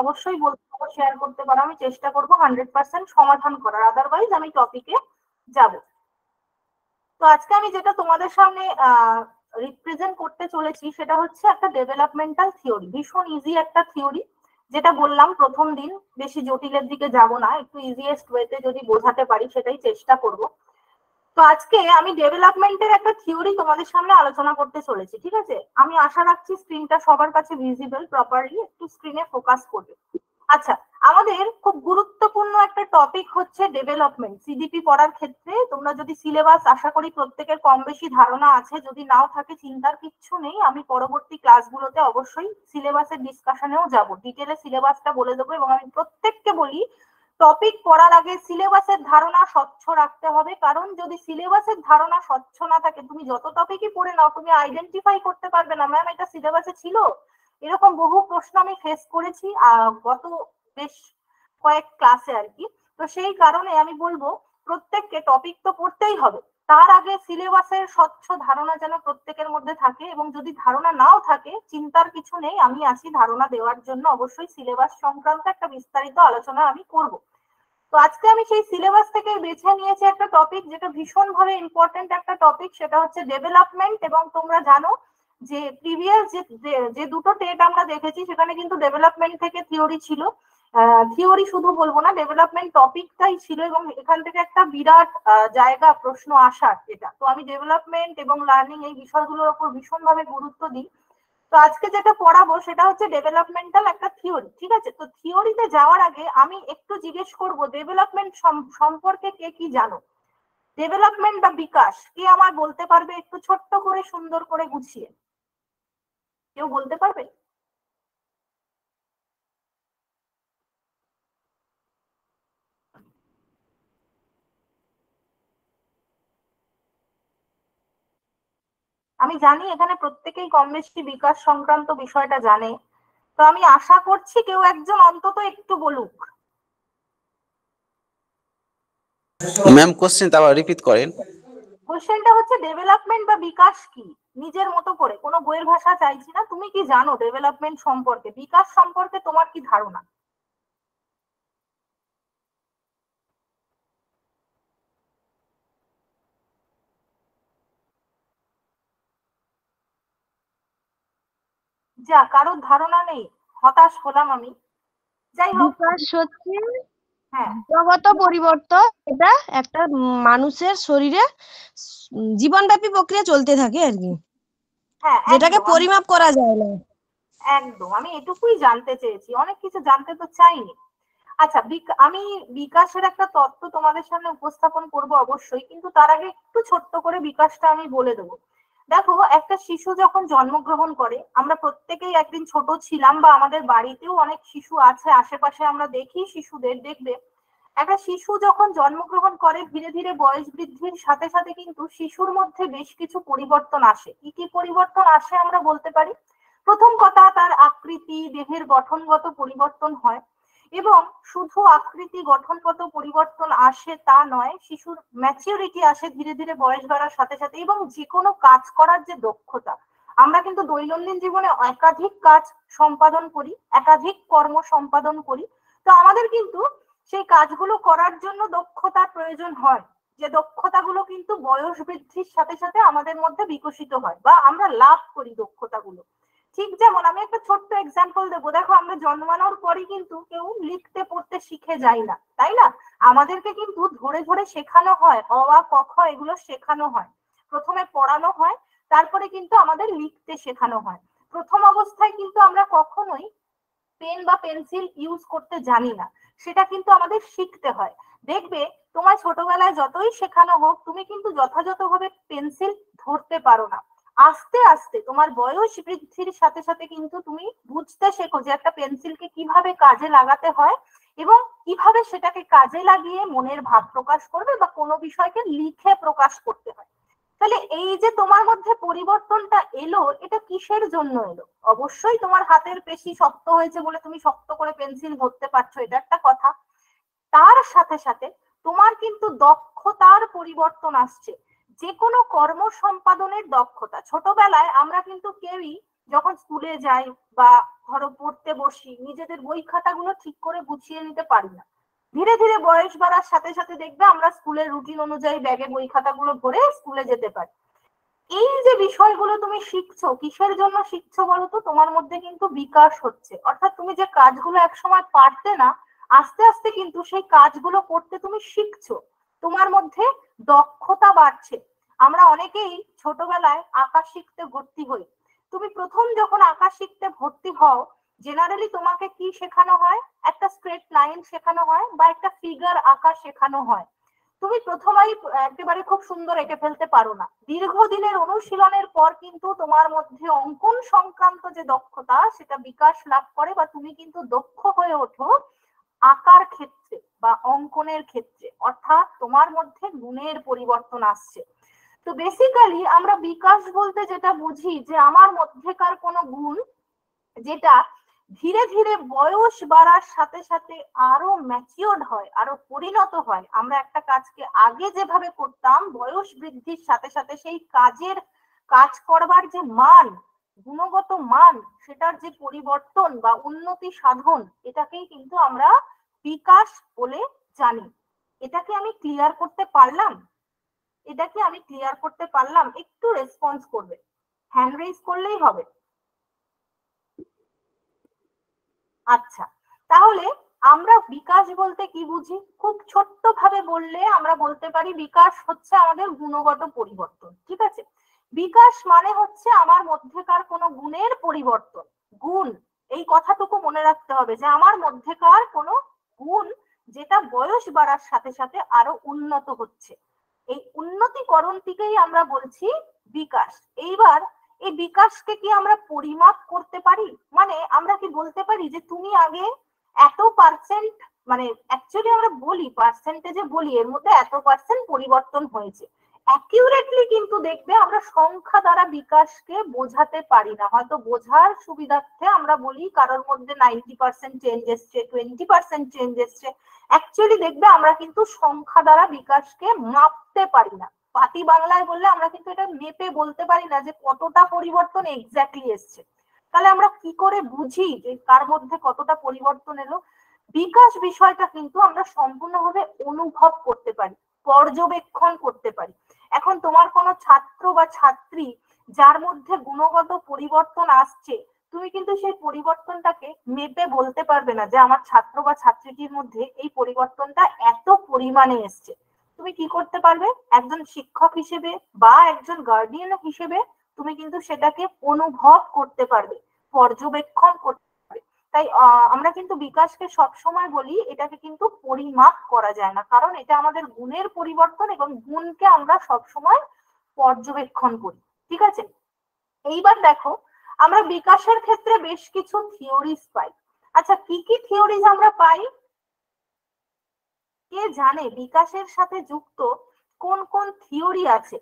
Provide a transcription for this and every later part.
অবশ্যই বলতে পারো, শেয়ার করতে পারো, আমি চেষ্টা করবো 100% সমাধান করার, আদারওয়াইজ আমি টপিকে যাব। তো আজকে আমি যেটা তোমাদের সামনে রিপ্রেজেন্ট করতে চলেছি সেটা হচ্ছে একটা ডেভেলপমেন্টাল থিওরি, ভীষণ ইজি একটা থিওরি। যেটা বললাম প্রথম দিন, বেশি জটিলের দিকে যাব না, একটু ইজিয়েস্ট ওয়েতে যদি বোঝাতে পারি সেটাই চেষ্টা করব। তো আজকে আমি ডেভেলপমেন্টের একটা থিওরি তোমাদের সামনে আলোচনা করতে চলেছি, ঠিক আছে? আমি আশা রাখছি স্ক্রিনটা সবার কাছে ভিজিবল, প্রপারলি একটু স্ক্রিনে ফোকাস করবে। আচ্ছা, আমাদের খুব গুরুত্বপূর্ণ একটা টপিক হচ্ছে ডেভেলপমেন্ট। সিডিপি পড়ার ক্ষেত্রে তোমরা যদি সিলেবাস, আশা করি প্রত্যেকের কম বেশি ধারণা আছে, যদি নাও থাকে চিন্তার কিচ্ছু নেই, আমি পরবর্তী ক্লাসগুলোতে অবশ্যই সিলেবাসের ডিসকাশনেও যাব, ডিটেলে সিলেবাসটা বলে দেবো। এবং আমি প্রত্যেককে বলি টপিক পড়ার আগে সিলেবাসের ধারণা স্বচ্ছ রাখতে হবে, কারণ যদি সিলেবাসের ধারণা স্বচ্ছ না থাকে তুমি যত টপিকই পড়ে নাও তুমি আইডেন্টিফাই করতে পারবে না, ম্যাম এটা সিলেবাসে ছিল। এরকম বহু প্রশ্ন আমি ফেস করেছি গত বেশ কয়েক ক্লাসে আর কি। তো সেই কারণে আমি বলবো প্রত্যেককে টপিক তো পড়তেই হবে, তার আগে সিলেবাসের স্বচ্ছ ধারণা যেন প্রত্যেকের মধ্যে থাকে। এবং যদি ধারণা নাও থাকে চিন্তার কিছু নেই, আমি আসি ধারণা দেওয়ার জন্য। অবশ্যই সিলেবাস সংক্রান্ত একটা বিস্তারিত আলোচনা আমি করব। তো আজকে আমি সেই সিলেবাস থেকে বেছে নিয়েছি একটা টপিক যেটা ভীষণ ভাবে ইম্পর্টেন্ট একটা টপিক, সেটা হচ্ছে ডেভেলপমেন্ট। এবং তোমরা জানো যে প্রিভিয়াস যে দুটো টেট আমরা দেখেছি সেখানে কিন্তু ডেভেলপমেন্ট থেকে থিওরি ছিল। থিওরি শুধু বলবো না, ডেভেলপমেন্ট টপিকটাই ছিল, এবং এখান থেকে একটা বিরাট জায়গা প্রশ্ন আসার এটা। তো আমি ডেভেলপমেন্ট এবং লার্নিং এই বিষয়গুলোর উপর ভীষণভাবে গুরুত্ব দিই। তো আজকে যেটা পড়াবো সেটা হচ্ছে ডেভেলপমেন্টাল একটা থিওরি, ঠিক আছে? তো থিওরিতে যাওয়ার আগে আমি একটু জিজ্ঞেস করব ডেভেলপমেন্ট সম্পর্কে কে কি জানো? ডেভেলপমেন্ট বা বিকাশ কে আমার বলতে পারবে একটু ছোট্ট করে সুন্দর করে গুছিয়ে? কেউ বলতে পারবে? আমি জানি এখানে প্রত্যেকেই কম বেশি বিকাশ সংক্রান্ত বিষয়টা জানে, তো আমি আশা করছি কেউ একজন অন্তত একটু বলুক। ম্যাম কোশ্চেন আবার রিপিট করেন। কোশ্চেনটা হচ্ছে ডেভেলপমেন্ট বা বিকাশ কি, নিজের মতো করে, কোনো বইয়ের ভাষা চাইছি না, তুমি কি জানো ডেভেলপমেন্ট সম্পর্কে, বিকাশ সম্পর্কে তোমার কি ধারণা? যা কারোর ধারণা নেই, হতাশ হলাম আমি। যাই হোক, বিকাশ হচ্ছে হ্যাঁ জগত পরিবর্তন, এটা একটা মানুষের শরীরে জীবনব্যাপী প্রক্রিয়া চলতে থাকে আর কি, হ্যাঁ যেটাকে একদম পরিমাপ করা যায় না। একদম আমি এটুকুই জানতে চেয়েছি, অনেক কিছু জানতে তো চাইনি। আচ্ছা, আমি বিকাশের একটা তত্ত্ব তোমাদের সামনে উপস্থাপন করব অবশ্যই, কিন্তু তার আগে একটু ছোট্ট করে বিকাশটা আমি বলে দেবো। দেখো, একটা শিশু যখন জন্মগ্রহণ করে, আমরা প্রত্যেকেই একদিন ছোট ছিলাম, বা আমাদের বাড়িতেও অনেক শিশু আছে, আশেপাশে আমরা দেখি শিশুদের, দেখবে একটা শিশু যখন জন্মগ্রহণ করে ধীরে ধীরে বয়স বৃদ্ধির সাথে সাথে কিন্তু শিশুর মধ্যে বেশ কিছু পরিবর্তন আসে। কি কি পরিবর্তন আসে আমরা বলতে পারি? প্রথম কথা, তার আকৃতি, দেহের গঠনগত পরিবর্তন হয়। এবং শুধু আকৃতি গঠনগত পরিবর্তন আসে তা নয়, শিশুর ম্যাচিউরিটি আসে ধীরে ধীরে বয়স বাড়ার সাথে সাথে। এবং যে কোনো কাজ করার যে দক্ষতা, আমরা কিন্তু দৈনন্দিন জীবনে একাধিক কাজ সম্পাদন করি, একাধিক কর্ম সম্পাদন করি। তো আমাদের কিন্তু সেই কাজগুলো করার জন্য দক্ষতার প্রয়োজন হয়, যে দক্ষতাগুলো কিন্তু বয়স বৃদ্ধির সাথে সাথে আমাদের মধ্যে বিকশিত হয় বা আমরা লাভ করি দক্ষতাগুলো। ঠিক যেমন আমি একটা ছোট্ট এক্সাম্পল দেবো, দেখো আমরা জন্মানোর পরই কিন্তু কেউ লিখতে পড়তে শিখে যায় না, তাই না? আমাদেরকে কিন্তু ধরে ধরে শেখানো হয়, অ আ ক খ এগুলো শেখানো হয়, প্রথমে পড়ানো হয়, তারপরে কিন্তু আমাদের লিখতে শেখানো হয়। প্রথম অবস্থায় কিন্তু আমরা কখনোই পেন বা পেন্সিল ইউজ করতে জানি না, সেটা কিন্তু আমাদের শিখতে হয়। দেখবে তোমার ছোটবেলায় যতই শেখানো হোক তুমি কিন্তু যথাযথভাবে পেন্সিল ধরতে পারো না। আস্তে আস্তে তোমার বয়স বৃদ্ধির সাথে সাথে কিন্তু তুমি বুঝতে শেখো যে একটা পেন্সিলকে কিভাবে কাজে লাগাতে হয়, এবং কিভাবে সেটাকে কাজে লাগিয়ে মনের ভাব প্রকাশ করবে বা কোনো বিষয়কে লিখে প্রকাশ করতে হয়। তাহলে এই যে তোমার মধ্যে পরিবর্তনটা এলো, এটা কিসের জন্য এলো? অবশ্যই তোমার হাতের পেশি শক্ত হয়েছে বলে তুমি শক্ত করে পেন্সিল ধরতে পারছো, এটা একটা কথা। তার সাথে সাথে তোমার কিন্তু দক্ষতার পরিবর্তন আসছে, যে কোনো কর্ম সম্পাদনের দক্ষতা। ছোটবেলায় আমরা কিন্তু কেউই যখন স্কুলে যাই বা ধরো পড়তে বসি, নিজেদের বই খাতাগুলো ঠিক করে গুছিয়ে নিতে পারি না। ধীরে ধীরে বয়স বাড়ার সাথে সাথে দেখবে আমরা স্কুলের রুটিন অনুযায়ী ব্যাগে বই খাতাগুলো ভরে স্কুলে যেতে পারি। এই যে বিষয়গুলো তুমি শিখছো, কিসের জন্য শিখছো বলতো? তোমার মধ্যে কিন্তু বিকাশ হচ্ছে, অর্থাৎ তুমি যে কাজগুলো একসময় পারতে না, আস্তে আস্তে কিন্তু সেই কাজগুলো করতে তুমি শিখছো, তোমার মধ্যে দক্ষতা বাড়ছে। আমরা অনেকেই ছোটবেলায় আঁকা শিখতে ভর্তি হই। তুমি প্রথম যখন আঁকা শিখতে ভর্তি হও, জেনারেলি তোমাকে কি শেখানো হয়? একটা স্ট্রেট লাইন শেখানো হয় বা একটা ফিগার আঁকা শেখানো হয়। তুমি প্রথমেই একেবারে খুব সুন্দর এঁকে ফেলতে পারো না। দীর্ঘদিনের অনুশীলনের পর কিন্তু তোমার মধ্যে অঙ্কন সংক্রান্ত যে দক্ষতা সেটা বিকাশ লাভ করে, বা তুমি কিন্তু দক্ষ হয়ে ওঠো আঁকার ক্ষেত্রে বা অঙ্কনের ক্ষেত্রে, অর্থাৎ তোমার মধ্যে গুণের পরিবর্তন আসছে। তো বেসিক্যালি আমরা বিকাশ বলতে যেটা বুঝি, যে আমার মধ্যেকার কোনো গুণ যেটা ধীরে ধীরে বয়স বাড়ার সাথে সাথে আরো ম্যাচিওর্ড হয়, আরো পরিণত হয়। আমরা একটা কাজকে আগে যেভাবে করতাম, বয়স বৃদ্ধির সাথে সাথে সেই কাজ করবার যে মান, গুণগত মান, সেটার যে পরিবর্তন বা উন্নতি সাধন, এটাকেই কিন্তু আমরা বিকাশ বলে জানি। এটাকে আমি ক্লিয়ার করতে পারলাম? একটু রেসপন্স করবে, হ্যান্ড রেজ করলেই হবে। আচ্ছা, তাহলে আমরা বিকাশ বলতে কি বুঝি? খুব ছোট্ট ভাবে বললে আমরা বলতে পারি বিকাশ হচ্ছে আমাদের গুণগত পরিবর্তন। ঠিক আছে, বিকাশ মানে হচ্ছে আমার মধ্যেকার কোনো গুণের পরিবর্তন। গুণ, এই কথাটুকু মনে রাখতে হবে যে আমার মধ্যেকার কোনো গুণ যেটা বয়স বাড়ার সাথে সাথে আরো উন্নত হচ্ছে, এই উন্নতিকরণটিকেই আমরা বলছি বিকাশ। এইবার এই বিকাশকে কি আমরা পরিমাপ করতে পারি? মানে আমরা কি বলতে পারি যে তুমি আগে এত পার্সেন্ট, মানে অ্যাকচুয়ালি আমরা বলি পার্সেন্টেজে বলি এর মধ্যে এত পার্সেন্ট পরিবর্তন হয়েছে, অ্যাকিউরেটলি কিন্তু দেখবে আমরা সংখ্যা দ্বারা বিকাশকে বোঝাতে পারি না। হয়তো বোঝার সুবিধার্থে আমরা বলি কারোর মধ্যে 90% চেঞ্জ এসছে, 20% চেঞ্জ এসছে। অ্যাকচুয়ালি দেখবে আমরা কিন্তু সংখ্যা দ্বারা বিকাশকে মাপতে পারি না। পাতি বাংলায় বললে আমরা কিন্তু এটা মেপে বলতে পারি না যে কতটা পরিবর্তন এক্স্যাক্টলি এসছে। তাহলে আমরা কি করে বুঝি যে কার মধ্যে কতটা পরিবর্তন এলো? বিকাশ বিষয়টা কিন্তু আমরা সম্পূর্ণভাবে অনুভব করতে পারি, পর্যবেক্ষণ করতে পারি। এখন তোমার কোনো ছাত্র বা ছাত্রী যার মধ্যে গুণগত পরিবর্তন আসছে, তুমি কিন্তু সেই পরিবর্তনটাকে মেপে বলতে পারবে না যে আমার ছাত্র বা ছাত্রীটির মধ্যে এই পরিবর্তনটা এত পরিমাণে এসছে। তুমি কি করতে পারবে? একজন শিক্ষক হিসেবে বা একজন গার্ডিয়ান হিসেবে তুমি কিন্তু সেটাকে অনুভব করতে পারবে, পর্যবেক্ষণ করতে পারবে। তাই আমরা কিন্তু বিকাশকে সবসময় বলি এটাকে কিন্তু পরিমাপ করা যায় না, কারণ এটা আমাদের গুণের পরিবর্তন এবং গুণকে আমরা সবসময় পর্যবেক্ষণ করি। ঠিক আছে, এইবার দেখো আমরা বিকাশের ক্ষেত্রে বেশ কিছু থিওরিজ পাই। আচ্ছা, কি কি থিওরিজ আমরা পাই? কে জানে বিকাশের সাথে যুক্ত কোন কোন থিওরি আছে?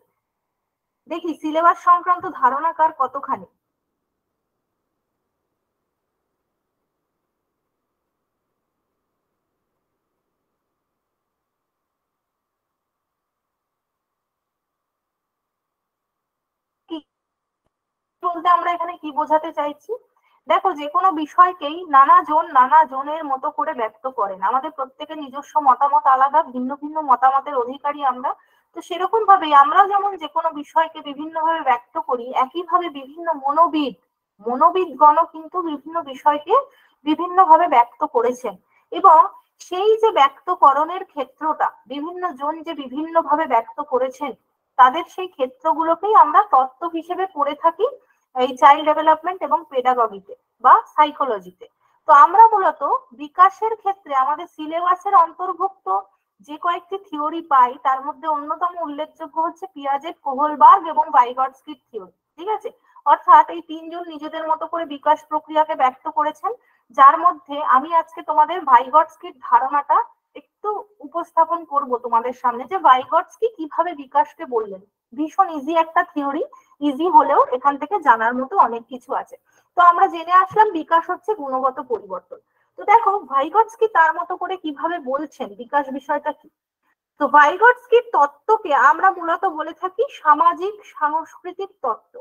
দেখি সিলেবাস সংক্রান্ত ধারণা কার কতখানি। কি বলতে আমরা এখানে কি বোঝাতে চাইছি? দেখো, যে কোনো বিষয়কেই নানা জনের মতো করে ব্যক্ত করেন। আমাদের প্রত্যেকের নিজস্ব মতামত আলাদা, ভিন্ন ভিন্ন মতামতের অধিকারী আমরা। তো সেরকম ভাবে আমরা যেমন যে কোনো বিষয়কে বিভিন্ন ভাবে ব্যক্ত করি, একইভাবে বিভিন্ন মনোবিদগণও কিন্তু বিভিন্ন বিষয়কে বিভিন্ন ভাবে ব্যক্ত করেছেন। এবং সেই যে ব্যক্তকরণের ক্ষেত্রটা বিভিন্ন জন যে বিভিন্ন ভাবে ব্যক্ত করেছেন, তাদের সেই ক্ষেত্রগুলোকেই আমরা তত্ত্ব হিসেবে পড়ে থাকি এই চাইল্ড ডেভেলপমেন্ট এবং পেডাগজিতে বা সাইকোলজিতে। তো আমরা মূলত বিকাশের ক্ষেত্রে আমাদের সিলেবাসের অন্তর্ভুক্ত যে কয়েকটি থিওরি পাই, তার মধ্যে অন্যতম উল্লেখযোগ্য হচ্ছে পিয়াজেট, কোহলবার্গ এবং ভাইগটস্কির থিওরি। ঠিক আছে, অর্থাৎ এই তিনজন নিজেদের মতো করে বিকাশ প্রক্রিয়াকে ব্যক্ত করেছেন, যার মধ্যে আমি আজকে তোমাদের ভাইগটস্কির ধারণাটা একটু উপস্থাপন করব তোমাদের সামনে, যে ভাইগটস্কি কিভাবে বিকাশকে বললেন। ভীষণ ইজি একটা থিওরি, ইজি হলেও এখান থেকে জানার মতো অনেক কিছু আছে। তো আমরা জেনে আসলাম বিকাশ হচ্ছে গুণগত পরিবর্তন। তো দেখো ভাইগটস্কি তার মতো করে কিভাবে বলছেন বিকাশ বিষয়টা কি। তো ভাইগটস্কির তত্ত্বকে আমরা মূলত বলে থাকি সামাজিক সাংস্কৃতিক তত্ত্ব।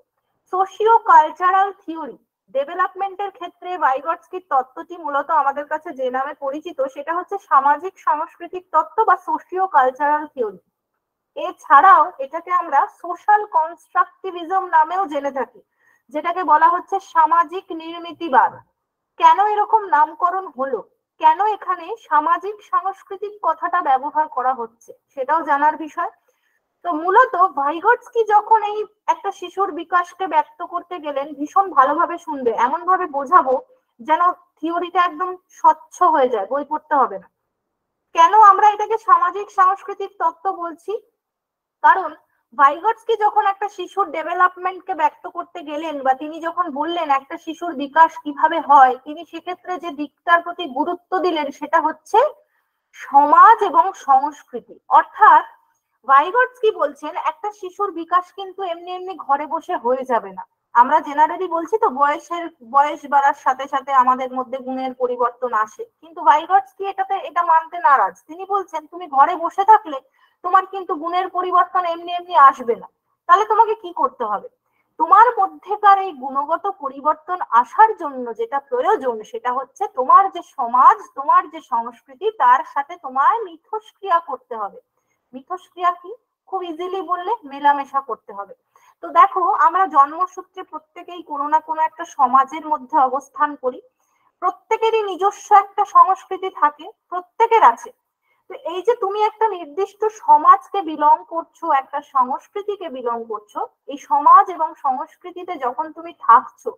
Socio cultural theory. ডেভেলপমেন্টের ক্ষেত্রে ভাইগটস্কির তত্ত্বটি মূলত আমাদের কাছে যে নামে পরিচিত সেটা হচ্ছে সামাজিক সাংস্কৃতিক তত্ত্ব বা সোশিও কালচারাল থিওরি। এছাড়াও এটাকে আমরা সোশ্যাল কনস্ট্রাকটিভিজম নামেও জেনে থাকি, যেটাকে বলা হচ্ছে সামাজিক নির্মিতিবাদ। কেন এরকম নামকরণ হলো, কেন এখানে সামাজিক সাংস্কৃতিক কথাটা ব্যবহার করা হচ্ছে সেটাও জানার বিষয়। তো মূলত ভাইগটস্কি যখন এই একটা শিশুর বিকাশকে ব্যক্ত করতে গেলেন, ভীষণ ভালোভাবে শুনবে, এমন ভাবে বোঝাবো যেন থিওরিটা একদম স্বচ্ছ হয়ে যায়, বই পড়তে হবে না। কেন আমরা এটাকে সামাজিক সাংস্কৃতিক তত্ত্ব বলছি? কারণ ভাইগটস্কি যখন একটা শিশুর ডেভেলপমেন্টকে ব্যক্ত করতে গেলেন বা তিনি যখন বললেন একটা শিশুর বিকাশ কিভাবে হয়, তিনি সেক্ষেত্রে যে দিকটার প্রতি গুরুত্ব দিলেন সেটা হচ্ছে সমাজ এবং সংস্কৃতি। অর্থাৎ ভাইগটস্কি বলছেন একটা শিশুর বিকাশ কিন্তু এমনি এমনি ঘরে বসে হয়ে যাবে না। আমরা জেনারেলি বলছি তো বয়স বাড়ার সাথে সাথে আমাদের মধ্যে গুণের পরিবর্তন আসে, কিন্তু ভাইগটস্কি এটা মানতে নারাজ। তিনি বলছেন তুমি ঘরে বসে থাকলে তোমার কিন্তু গুণের পরিবর্তন এমনি এমনি আসবে না। তাহলে তোমাকে কি করতে হবে? তোমার মধ্যেকার এই গুণগত পরিবর্তন আসার জন্য যেটা প্রয়োজন সেটা হচ্ছে তোমার যে সমাজ, তোমার যে সংস্কৃতি, তার সাথে তোমায় মিথস্ক্রিয়া করতে হবে। মিথস্ক্রিয়া কি? খুব ইজিলি বললে মেলামেশা করতে হবে। তো দেখো, আমরা জন্মসূত্রে প্রত্যেকেই কোনো না কোনো একটা সমাজের মধ্যে অবস্থান করি। প্রত্যেকেরই নিজস্ব একটা সংস্কৃতি থাকে, প্রত্যেকের আছে। তো এই যে তুমি একটা নির্দিষ্ট সমাজকে বিলং করছো, একটা সংস্কৃতিকে বিলং করছো, এই সমাজ এবং সংস্কৃতিতে যখন তুমি থাকছো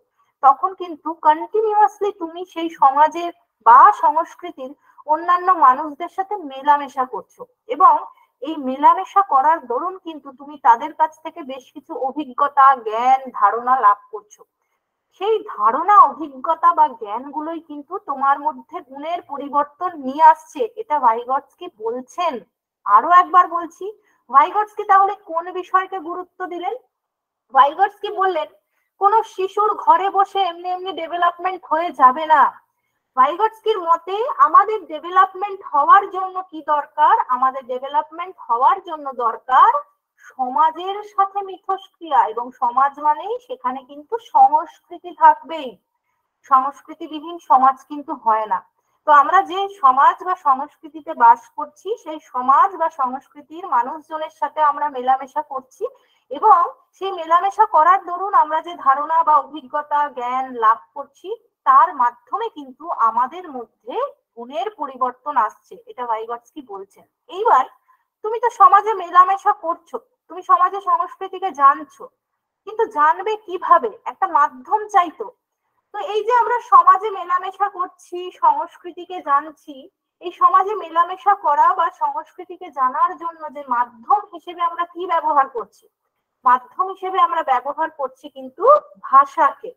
তখন কিন্তু কন্টিনিউয়াসলি তুমি সেই সমাজের বা সংস্কৃতির অন্যান্য মানুষদের সাথে মেলামেশা করছো, এবং এই মেলামেশা করার দরুন কিন্তু তুমি তাদের কাছ থেকে বেশ কিছু অভিজ্ঞতা, জ্ঞান, ধারণা লাভ করছো। সেই ধারণা, অভিজ্ঞতা বা জ্ঞানগুলোই কিন্তু তোমার মধ্যে গুণের পরিবর্তন নিয়ে আসছে, এটা ভাইগটস্কি বলছেন। আরো একবার বলছি, ভাইগটস্কি তাহলে কোন বিষয়কে গুরুত্ব দিলেন? ভাইগটস্কি বললেন কোন শিশুর ঘরে বসে এমনি এমনি ডেভেলপমেন্ট হয়ে যাবে না। ভাইগটস্কির মতে আমাদের ডেভেলপমেন্ট হওয়ার জন্য কি দরকার? আমাদের ডেভেলপমেন্ট হওয়ার জন্য দরকার সমাজের সাথে মিথস্ক্রিয়া, এবং সমাজ মানেই সেখানে কিন্তু সংস্কৃতি থাকবেই। সংস্কৃতিবিহীন সমাজ কিন্তু হয় না। তো আমরা যে সমাজ বা সংস্কৃতিতে বাস করছি সেই সমাজ বা সংস্কৃতির মানুষজনের সাথে আমরা মেলামেশা করছি, এবং সেই মেলামেশা করার দরুন আমরা যে ধারণা বা অভিজ্ঞতা, জ্ঞান লাভ করছি তার মাধ্যমে কিন্তু আমাদের মধ্যে গুণের পরিবর্তন আসছে, এটা ভাইগটস্কি বলছেন। এইবার তুমি তো সমাজে মেলামেশা করছো, তুমি সমাজে সংস্কৃতিকে জানছো, কিন্তু জানবে কিভাবে? একটা মাধ্যম চাইতো। তো এই যে আমরা সমাজে মেলামেশা করছি, সংস্কৃতিকে জানছি, এই সমাজে মেলামেশা করা বা সংস্কৃতিকে জানার জন্য যে মাধ্যম হিসেবে আমরা কি ব্যবহার করছি? মাধ্যম হিসেবে আমরা ব্যবহার করছি কিন্তু ভাষাকে।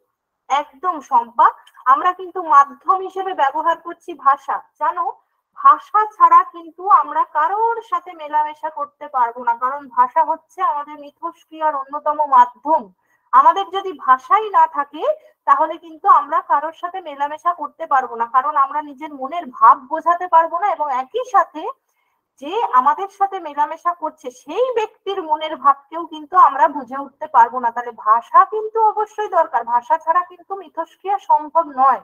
একদম শম্পা, আমরা কিন্তু মাধ্যম হিসেবে ব্যবহার করছি ভাষা। জানো, ভাষা ছাড়া কিন্তু আমরা কারোর সাথে মেলামেশা করতে পারবো না, কারণ ভাষা হচ্ছে আমাদের মিথস্ক্রিয়ার অন্যতম মাধ্যম। আমাদের যদি ভাষাই না থাকে তাহলে কিন্তু আমরা কারোর সাথে মেলামেশা করতে পারবো না, কারণ আমরা নিজের মনের ভাব বোঝাতে পারবো না, এবং একই সাথে যে আমাদের সাথে মেলামেশা করছে সেই ব্যক্তির মনের ভাবকেও কিন্তু আমরা বুঝে উঠতে পারবো না। তাহলে ভাষা কিন্তু অবশ্যই দরকার, ভাষা ছাড়া কিন্তু মিথস্ক্রিয়া সম্ভব নয়।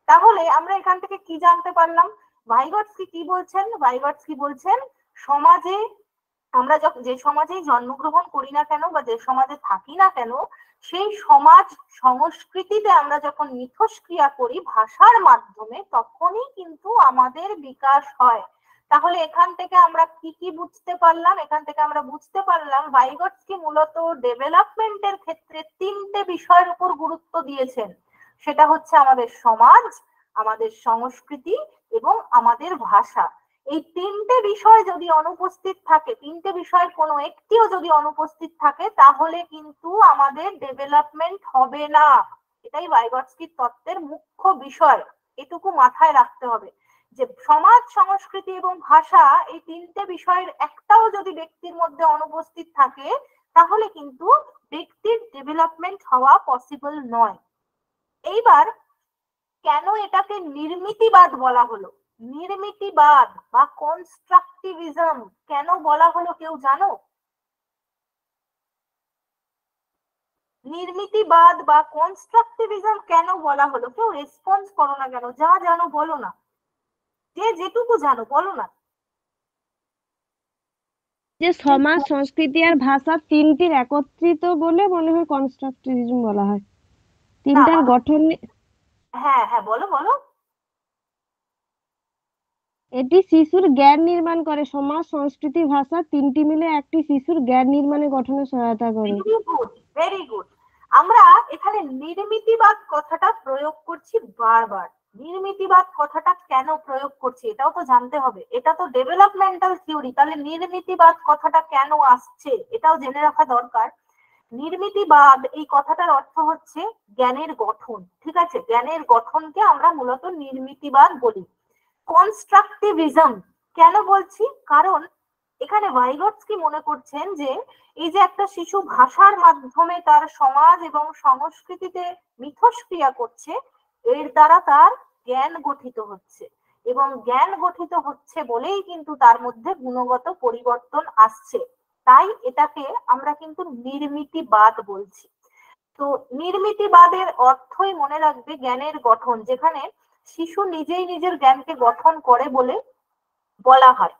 তাহলে আমরা এখান থেকে কি জানতে পারলাম? ভাইগটস্কি কি বলছেন? ভাইগটস্কি বলছেন সমাজে আমরা যে সমাজেই জন্মগ্রহণ করি না কেন বা যে সমাজে থাকি না কেন, সেই সমাজ সংস্কৃতিতে আমরা যখন মিথস্ক্রিয়া করি ভাষার মাধ্যমে, তখনই কিন্তু আমাদের বিকাশ হয়। তাহলে এখান থেকে আমরা কি কি বুঝতে পারলাম? এখান থেকে আমরা বুঝতে পারলাম ভাইগটস্কি মূলত ডেভেলপমেন্টের ক্ষেত্রে তিনটে বিষয়ের উপর গুরুত্ব দিয়েছেন। সেটা হচ্ছে আমাদের সমাজ, আমাদের সংস্কৃতি এবং আমাদের ভাষা। এই তিনটে বিষয় যদি অনুপস্থিত থাকে, তিনটে বিষয়ের কোনো একটিও যদি অনুপস্থিত থাকে, তাহলে কিন্তু আমাদের ডেভেলপমেন্ট হবে না। এটাই ভাইগটস্কির তত্ত্বের মুখ্য বিষয়, এটুকু মাথায় রাখতে হবে যে সমাজ, সংস্কৃতি এবং ভাষা এই তিনটে বিষয়ের একটাও যদি ব্যক্তির মধ্যে অনুপস্থিত থাকে তাহলে কিন্তু ব্যক্তির ডেভেলপমেন্ট হওয়া পসিবল নয়। এইবার কেন এটাকে নির্মিতিবাদ বলা হলো? নির্মিতিবাদ বা কনস্ট্রাকটিভিজম কেন বলা হলো কেউ জানো? নির্মিতিবাদ বা কনস্ট্রাকটিভিজম কেন বলা হলো? কেউ রেসপন্স করো না কেন? যা জানো বলো না, যে যেটুকু জানো বলো না। যে সমাজ, সংস্কৃতি আর ভাষা তিনটির একত্রিত বলে মনে হয় কনস্ট্রাকটিভিজম বলা হয়। তিনটার না, গঠন, হ্যাঁ হ্যাঁ বলো বলো। এটি শিশুর জ্ঞান নির্মাণ করে। সমাজ, সংস্কৃতি, ভাষা তিনটি মিলে একটি শিশুর জ্ঞান নির্মাণে গঠনে সহায়তা করে। Very good, very good. আমরা এখানে নির্মিতিবাদ কথাটা প্রয়োগ করছি বারবার। নির্মিতিবাদ কথাটা কেন প্রয়োগ করছি এটাও তো জানতে হবে। এটা তো ডেভেলপমেন্টাল থিওরি, তাহলে নির্মিতিবাদ কথাটা কেন আসছে এটাও জেনে রাখা দরকার। নির্মিতিবাদ এই কথাটার অর্থ হচ্ছে জ্ঞানের গঠন, ঠিক আছে? জ্ঞানের গঠনকে আমরা মূলত নির্মিতিবাদ বলি। কনস্ট্রাকটিভিজম কেন বলছি? কারণ এখানে ভাইগটস্কি মনে করছেন যে এই যে একটা শিশু ভাষার মাধ্যমে তার সমাজ এবং সংস্কৃতিতে মিথস্ক্রিয়া করছে, এর দ্বারা তার জ্ঞান গঠিত হচ্ছে, এবং জ্ঞান গঠিত হচ্ছে বলেই কিন্তু তার মধ্যে গুণগত পরিবর্তন আসছে। তাই এটাকে আমরা কিন্তু নির্মিতিবাদ বলছি। তো নির্মিতিবাদের অর্থই মনে রাখবে জ্ঞানের গঠন, যেখানে শিশু নিজেই নিজের জ্ঞানকে গঠন করে বলে বলা হয়।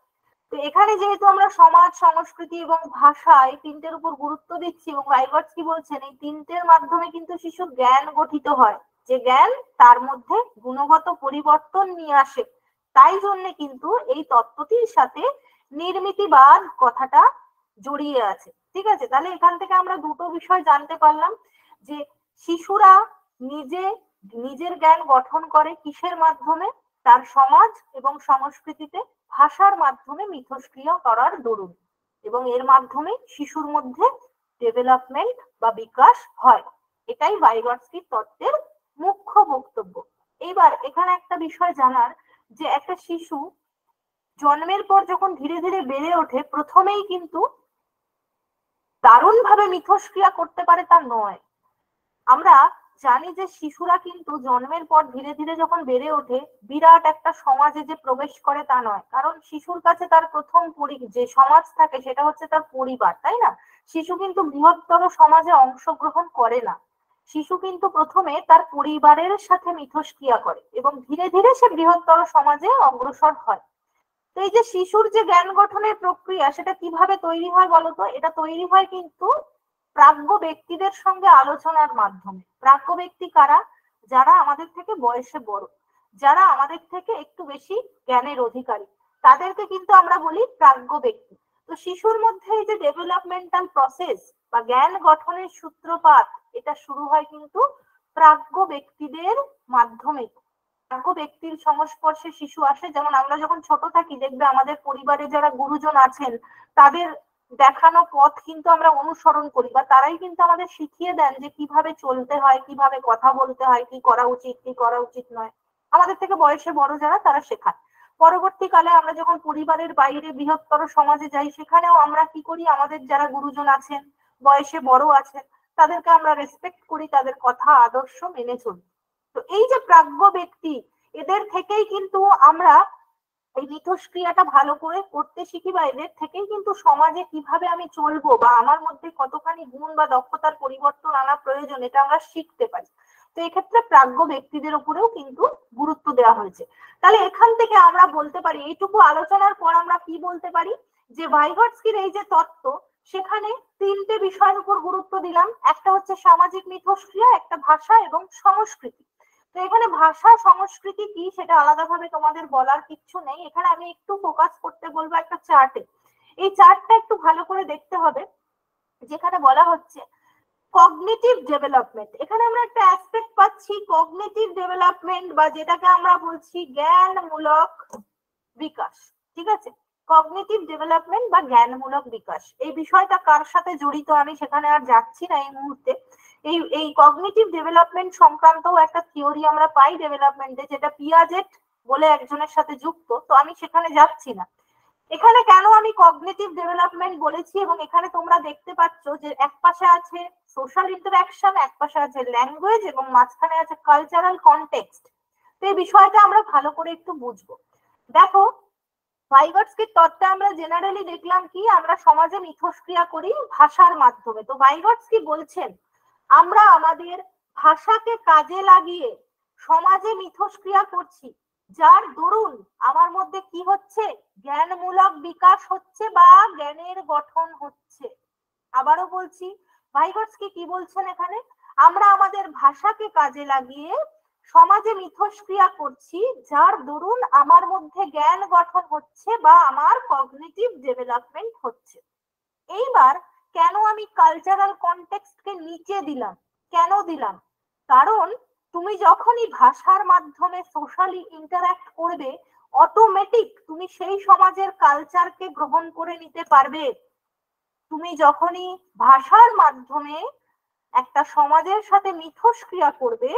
তো এখানে যেহেতু আমরা সমাজ, সংস্কৃতি এবং ভাষা এই তিনটের উপর গুরুত্ব দিচ্ছি, এবং ভাইগটস্কি বলছেন এই তিনটের মাধ্যমে কিন্তু শিশুর জ্ঞান গঠিত হয়, যে জ্ঞান তার মধ্যে গুণগত পরিবর্তন নিয়ে আসে, তাই জন্য কিন্তু এই তত্ত্বটির সাথে নির্মিতিবাদ কথাটা জড়িয়ে আছে। ঠিক আছে, তাহলে এখান থেকে আমরা দুটো বিষয় জানতে পারলাম, যে শিশুরা নিজে নিজের জ্ঞান গঠন করে কিসের মাধ্যমে? তার সমাজ এবং সংস্কৃতিতে ভাষার মাধ্যমে মিথস্ক্রিয়া করার দরুন, এবং এর মাধ্যমে শিশুর মধ্যে ডেভেলপমেন্ট বা বিকাশ হয়। এটাই ভাইগটস্কির তত্ত্বের মুখ্য বক্তব্য। এইবার এখানে একটা বিষয় জানার, যে একটা শিশু জন্মের পর যখন ধীরে ধীরে বেড়ে ওঠে, প্রথমেই কিন্তু দারুণভাবে মিথস্ক্রিয়া করতে পারে তা নয়। আমরা জানি যে শিশুরা কিন্তু জন্মের পর ধীরে ধীরে যখন বেড়ে ওঠে, বিরাট একটা সমাজে যে প্রবেশ করে তা নয়, কারণ শিশুর কাছে তার প্রথম যে সমাজ থাকে সেটা হচ্ছে তার পরিবার, তাই না? শিশু কিন্তু বৃহত্তর সমাজে অংশগ্রহণ করে না। শিশু কিন্তু প্রথমে তার পরিবারের সাথে মিথস্ক্রিয়া করে এবং ধীরে ধীরে সে বৃহত্তর সমাজে অগ্রসর হয়। তো এই যে শিশুর যে জ্ঞান গঠনের প্রক্রিয়া, সেটা কিভাবে তৈরি হয় বলতো? এটা তৈরি হয় কিন্তু প্রাজ্ঞ ব্যক্তিদের সঙ্গে আলোচনার মাধ্যমে। প্রাজ্ঞ ব্যক্তি কারা? যারা আমাদের থেকে বয়সে বড়, যারা আমাদের থেকে একটু বেশি জ্ঞানের অধিকারী, তাদেরকে কিন্তু আমরা বলি প্রাজ্ঞ ব্যক্তি। তো শিশুর মধ্যে এই যে ডেভেলপমেন্টাল প্রসেস বা জ্ঞান গঠনের সূত্রপাত, এটা শুরু হয় কিন্তু প্রাজ্ঞ ব্যক্তিদের মাধ্যমে। প্রাজ্ঞ ব্যক্তির সংস্পর্শে শিশু আসে। যেমন আমরা যখন ছোট থাকি, দেখবে আমাদের পরিবারে যারা গুরুজন আছেন, তাদের দেখানো পথ কিন্তু আমরা অনুসরণ করি, বা তারাই কিন্তু আমাদের শিখিয়ে দেন যে কিভাবে চলতে হয়, কিভাবে কথা বলতে হয়, কি করা উচিত কি করা উচিত নয়। আমাদের থেকে বয়সে বড় যারা, তারা শেখায়। পরবর্তীকালে আমরা যখন পরিবারের বাইরে বৃহত্তর সমাজে যাই, সেখানেও আমরা কি করি? আমাদের যারা গুরুজন আছেন, বয়সে বড় আছেন, তাদেরকে আমরা রেসপেক্ট করি, তাদের কথা আদর্শ মেনে চলি। তো এই যে প্রাজ্ঞ ব্যক্তি, এদের থেকেই কিন্তু আমরা এই মিথস্ক্রিয়াটা ভালো করে করতে শিখি, বা এদের থেকেই কিন্তু সমাজে কিভাবে আমি চলবো বা আমার মধ্যে কতখানি গুণ বা দক্ষতার পরিবর্তন আনা প্রয়োজন, এটা আমরা শিখতে পারি। তো এক্ষেত্রে প্রাজ্ঞ ব্যক্তিদের উপরেও কিন্তু গুরুত্ব দেওয়া হয়েছে। তাহলে এখান থেকে আমরা বলতে পারি, এইটুকু আলোচনার পর আমরা কি বলতে পারি, যে ভাইগটস্কির এই যে তত্ত্ব, সেখানে তিনটে বিষয়ের উপর গুরুত্ব দিলাম। একটা হচ্ছে সামাজিক মিথস্ক্রিয়া, একটা ভাষা এবং সংস্কৃতি। তো এখানে ভাষা সংস্কৃতি কি সেটা আলাদাভাবে তোমাদের বলার কিচ্ছু নেই। এখানে আমি একটু ফোকাস করতে বলবো একটা চার্টে। এই চার্টটা একটু ভালো করে দেখতে হবে, যেখানে বলা হচ্ছে কগনিটিভ ডেভেলপমেন্ট। এখানে আমরা একটা অ্যাসপেক্ট পাচ্ছি, কগনিটিভ ডেভেলপমেন্ট, বা যেটাকে আমরা বলছি জ্ঞানমূলক বিকাশ। ঠিক আছে, কগনিটিভ ডেভেলপমেন্ট বা জ্ঞানমূলক বিকাশ, এই বিষয়টা কার সাথে জড়িত আমি সেখানে আর যাচ্ছি না এই মুহূর্তে। এই কগনিটিভ ডেভেলপমেন্ট সংক্রান্ত একটা থিওরি আমরা পাই ডেভেলপমেন্টে, যেটা পিয়াজেট বলে একজনের সাথে যুক্ত, তো আমি সেখানে যাচ্ছি না। এখানে কেন আমি কগনিটিভ ডেভেলপমেন্ট বলেছি, এবং এখানে তোমরা দেখতে পাচ্ছ যে এক পাশে আছে সোশ্যাল ইন্টারঅ্যাকশন, এক পাশে আছে ল্যাঙ্গুয়েজ, এবং মাঝখানে আছে কালচারাল কনটেক্সট। তো এই বিষয়টা আমরা ভালো করে একটু বুঝবো। দেখো, ভাইগটস্কির তত্ত্বে আমরা জেনারেলি দেখলাম কি, আমরা সমাজে মিথস্ক্রিয়া করি ভাষার মাধ্যমে। তো ভাইগটস্কি বলছেন আমরা আমাদের ভাষাকে কাজে লাগিয়ে সমাজে মিথস্ক্রিয়া করছি, যার দরুন আমার মধ্যে কি হচ্ছে, জ্ঞানমূলক বিকাশ হচ্ছে বা জ্ঞানের গঠন হচ্ছে। আবারও বলছি, ভাইগটস্কি কি বলছেন এখানে, আমরা আমাদের ভাষাকে কাজে লাগিয়ে সমাজে মিথস্ক্রিয়া করছি, যার দরুন আমার মধ্যে জ্ঞান গঠন হচ্ছে বা আমার কগনিটিভ ডেভেলপমেন্ট হচ্ছে। এইবার কেন আমি কালচারাল কনটেক্সটকে নিচে দিলাম, কেন দিলাম, কারণ তুমি যখনই ভাষার মাধ্যমে সোশ্যালি ইন্টারঅ্যাক্ট করবে, অটোমেটিক তুমি সেই সমাজের কালচারকে গ্রহণ করে নিতে পারবে। তুমি যখনই ভাষার মাধ্যমে একটা সমাজের সাথে মিথস্ক্রিয়া করবে,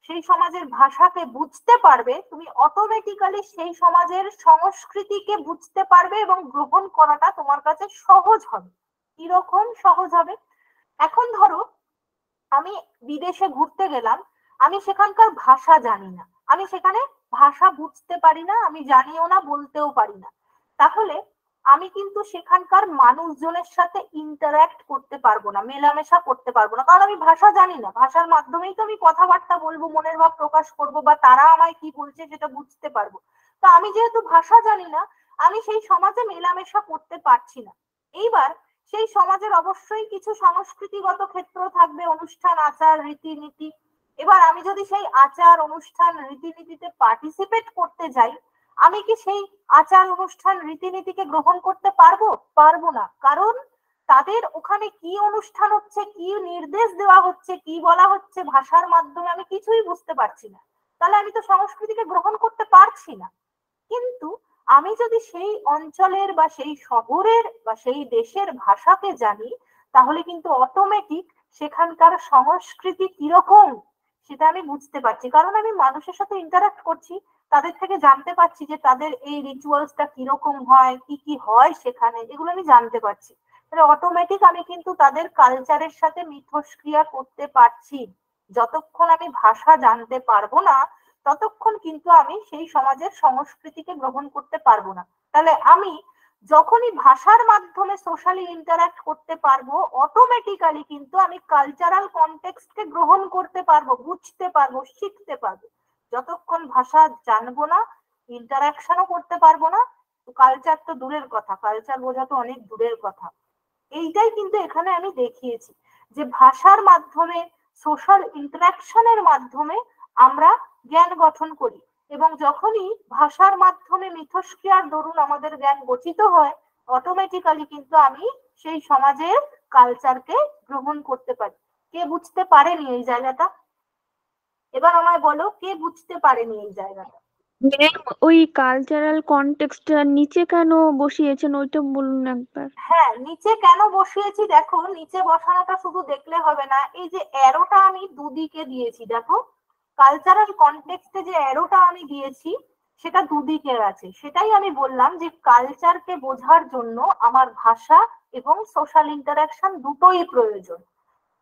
সেই সমাজের ভাষাকে বুঝতে পারবে, তুমি অটোমেটিক্যালি সেই সমাজের সংস্কৃতিকে বুঝতে পারবে এবং গ্রহণ করাটা তোমার কাছে সহজ হবে। কিরকম সহজ হবে? এখন ধরো আমি বিদেশে ঘুরতে গেলাম, আমি সেখানকার ভাষা জানি না, আমি সেখানে ভাষা বুঝতে পারি না, আমি জানিও না, বলতেও পারি না, তাহলে আমি কিন্তু সেখানকার মানুষজনের সাথে ইন্টারঅ্যাক্ট করতে পারবো না, মেলামেশা করতে পারবো না, কারণ আমি ভাষা জানি না। ভাষার মাধ্যমেই তো আমি কথাবার্তা বলবো, মনের ভাব প্রকাশ করবো, বা তারা আমায় কি বলছে সেটা বুঝতে পারবো। তো আমি যেহেতু ভাষা জানি না, আমি সেই সমাজে মেলামেশা করতে পারছি না। এইবার সেই সমাজের অবশ্যই কিছু সংস্কৃতিগত ক্ষেত্র থাকবে, অনুষ্ঠান, আচার, রীতিনীতি। এবার আমি যদি সেই আচার, অনুষ্ঠান, রীতিনীতিতে পার্টিসিপেট করতে যাই, আমি কি সেই আচার, অনুষ্ঠান, রীতিনীতিকে গ্রহণ করতে পারবো? পারবো না, কারণ তাদের ওখানে কি অনুষ্ঠান হচ্ছে, কি নির্দেশ দেওয়া হচ্ছে, কি বলা হচ্ছে ভাষার মাধ্যমে আমি কিছুই বুঝতে পারছি না। তাহলে আমি তো সংস্কৃতিকে গ্রহণ করতে পারছি না। কিন্তু আমি যদি সেই অঞ্চলের বা সেই শহরের বা সেই দেশের ভাষাকে জানি, তাহলে কিন্তু অটোমেটিক সেখানকার সংস্কৃতি কিরকম সেটা আমি বুঝতে পারছি, কারণ আমি মানুষের সাথে ইন্টারঅ্যাক্ট করছি, তাদের থেকে জানতে পারছি যে তাদের এই রিচুয়ালসটা কিরকম হয়, কি কি হয় সেখানে, এগুলো আমি জানতে পারছি। তাহলে অটোমেটিক আমি কিন্তু তাদের কালচারের সাথে মিথস্ক্রিয়া করতে পারছি। যতক্ষণ আমি ভাষা জানতে পারবো না, ততক্ষণ কিন্তু আমি সেই সমাজের সংস্কৃতিকে গ্রহণ করতে পারবো না। তাহলে আমি যখনই ভাষার মাধ্যমে সোশ্যালি ইন্টারঅ্যাক্ট করতে পারবো, অটোমেটিক্যালি কিন্তু আমি কালচারাল কনটেক্সটকে গ্রহণ করতে পারবো, বুঝতে পারবো, শিখতে পারবো। যতক্ষণ ভাষা জানবো না, ইন্টারঅ্যাকশনও করতে পারবো না, কালচার তো দূরের কথা, কালচার বোঝা তো অনেক দূরের কথা। এইটাই কিন্তু এখানে আমি দেখিয়েছি যে ভাষার মাধ্যমে, সোশ্যাল ইন্টারাকশনের মাধ্যমে আমরা জ্ঞান গঠন করি, এবং যখনই ভাষার মাধ্যমে মিথস্ক্রিয়ার দরুন আমাদের জ্ঞান গঠিত হয়, অটোমেটিক্যালি কিন্তু আমি সেই সমাজের কালচারকে গ্রহণ করতে পারি। কে বুঝতে পারেনি এই জায়গাটা? এবার আমায় বলো, কে বুঝতে পারেনি এই জায়গাটা? ম্যাম, ওই কালচারাল কনটেক্সটটা নিচে কেন বসিয়েছেন ওইটা বলুন একবার। হ্যাঁ, নিচে কেন বসিয়েছি দেখো, নিচে বসানোটা শুধু দেখলে হবে না, এই যে অ্যারোটা আমি দুদিকে দিয়েছি, দেখো কালচারাল কনটেক্সটে যে অ্যারোটা আমি দিয়েছি সেটা দুদিকের আছে। সেটাই আমি বললাম যে কালচারকে বোঝার জন্য আমার ভাষা এবং সোশ্যাল ইন্টারাকশন দুটোই প্রয়োজন।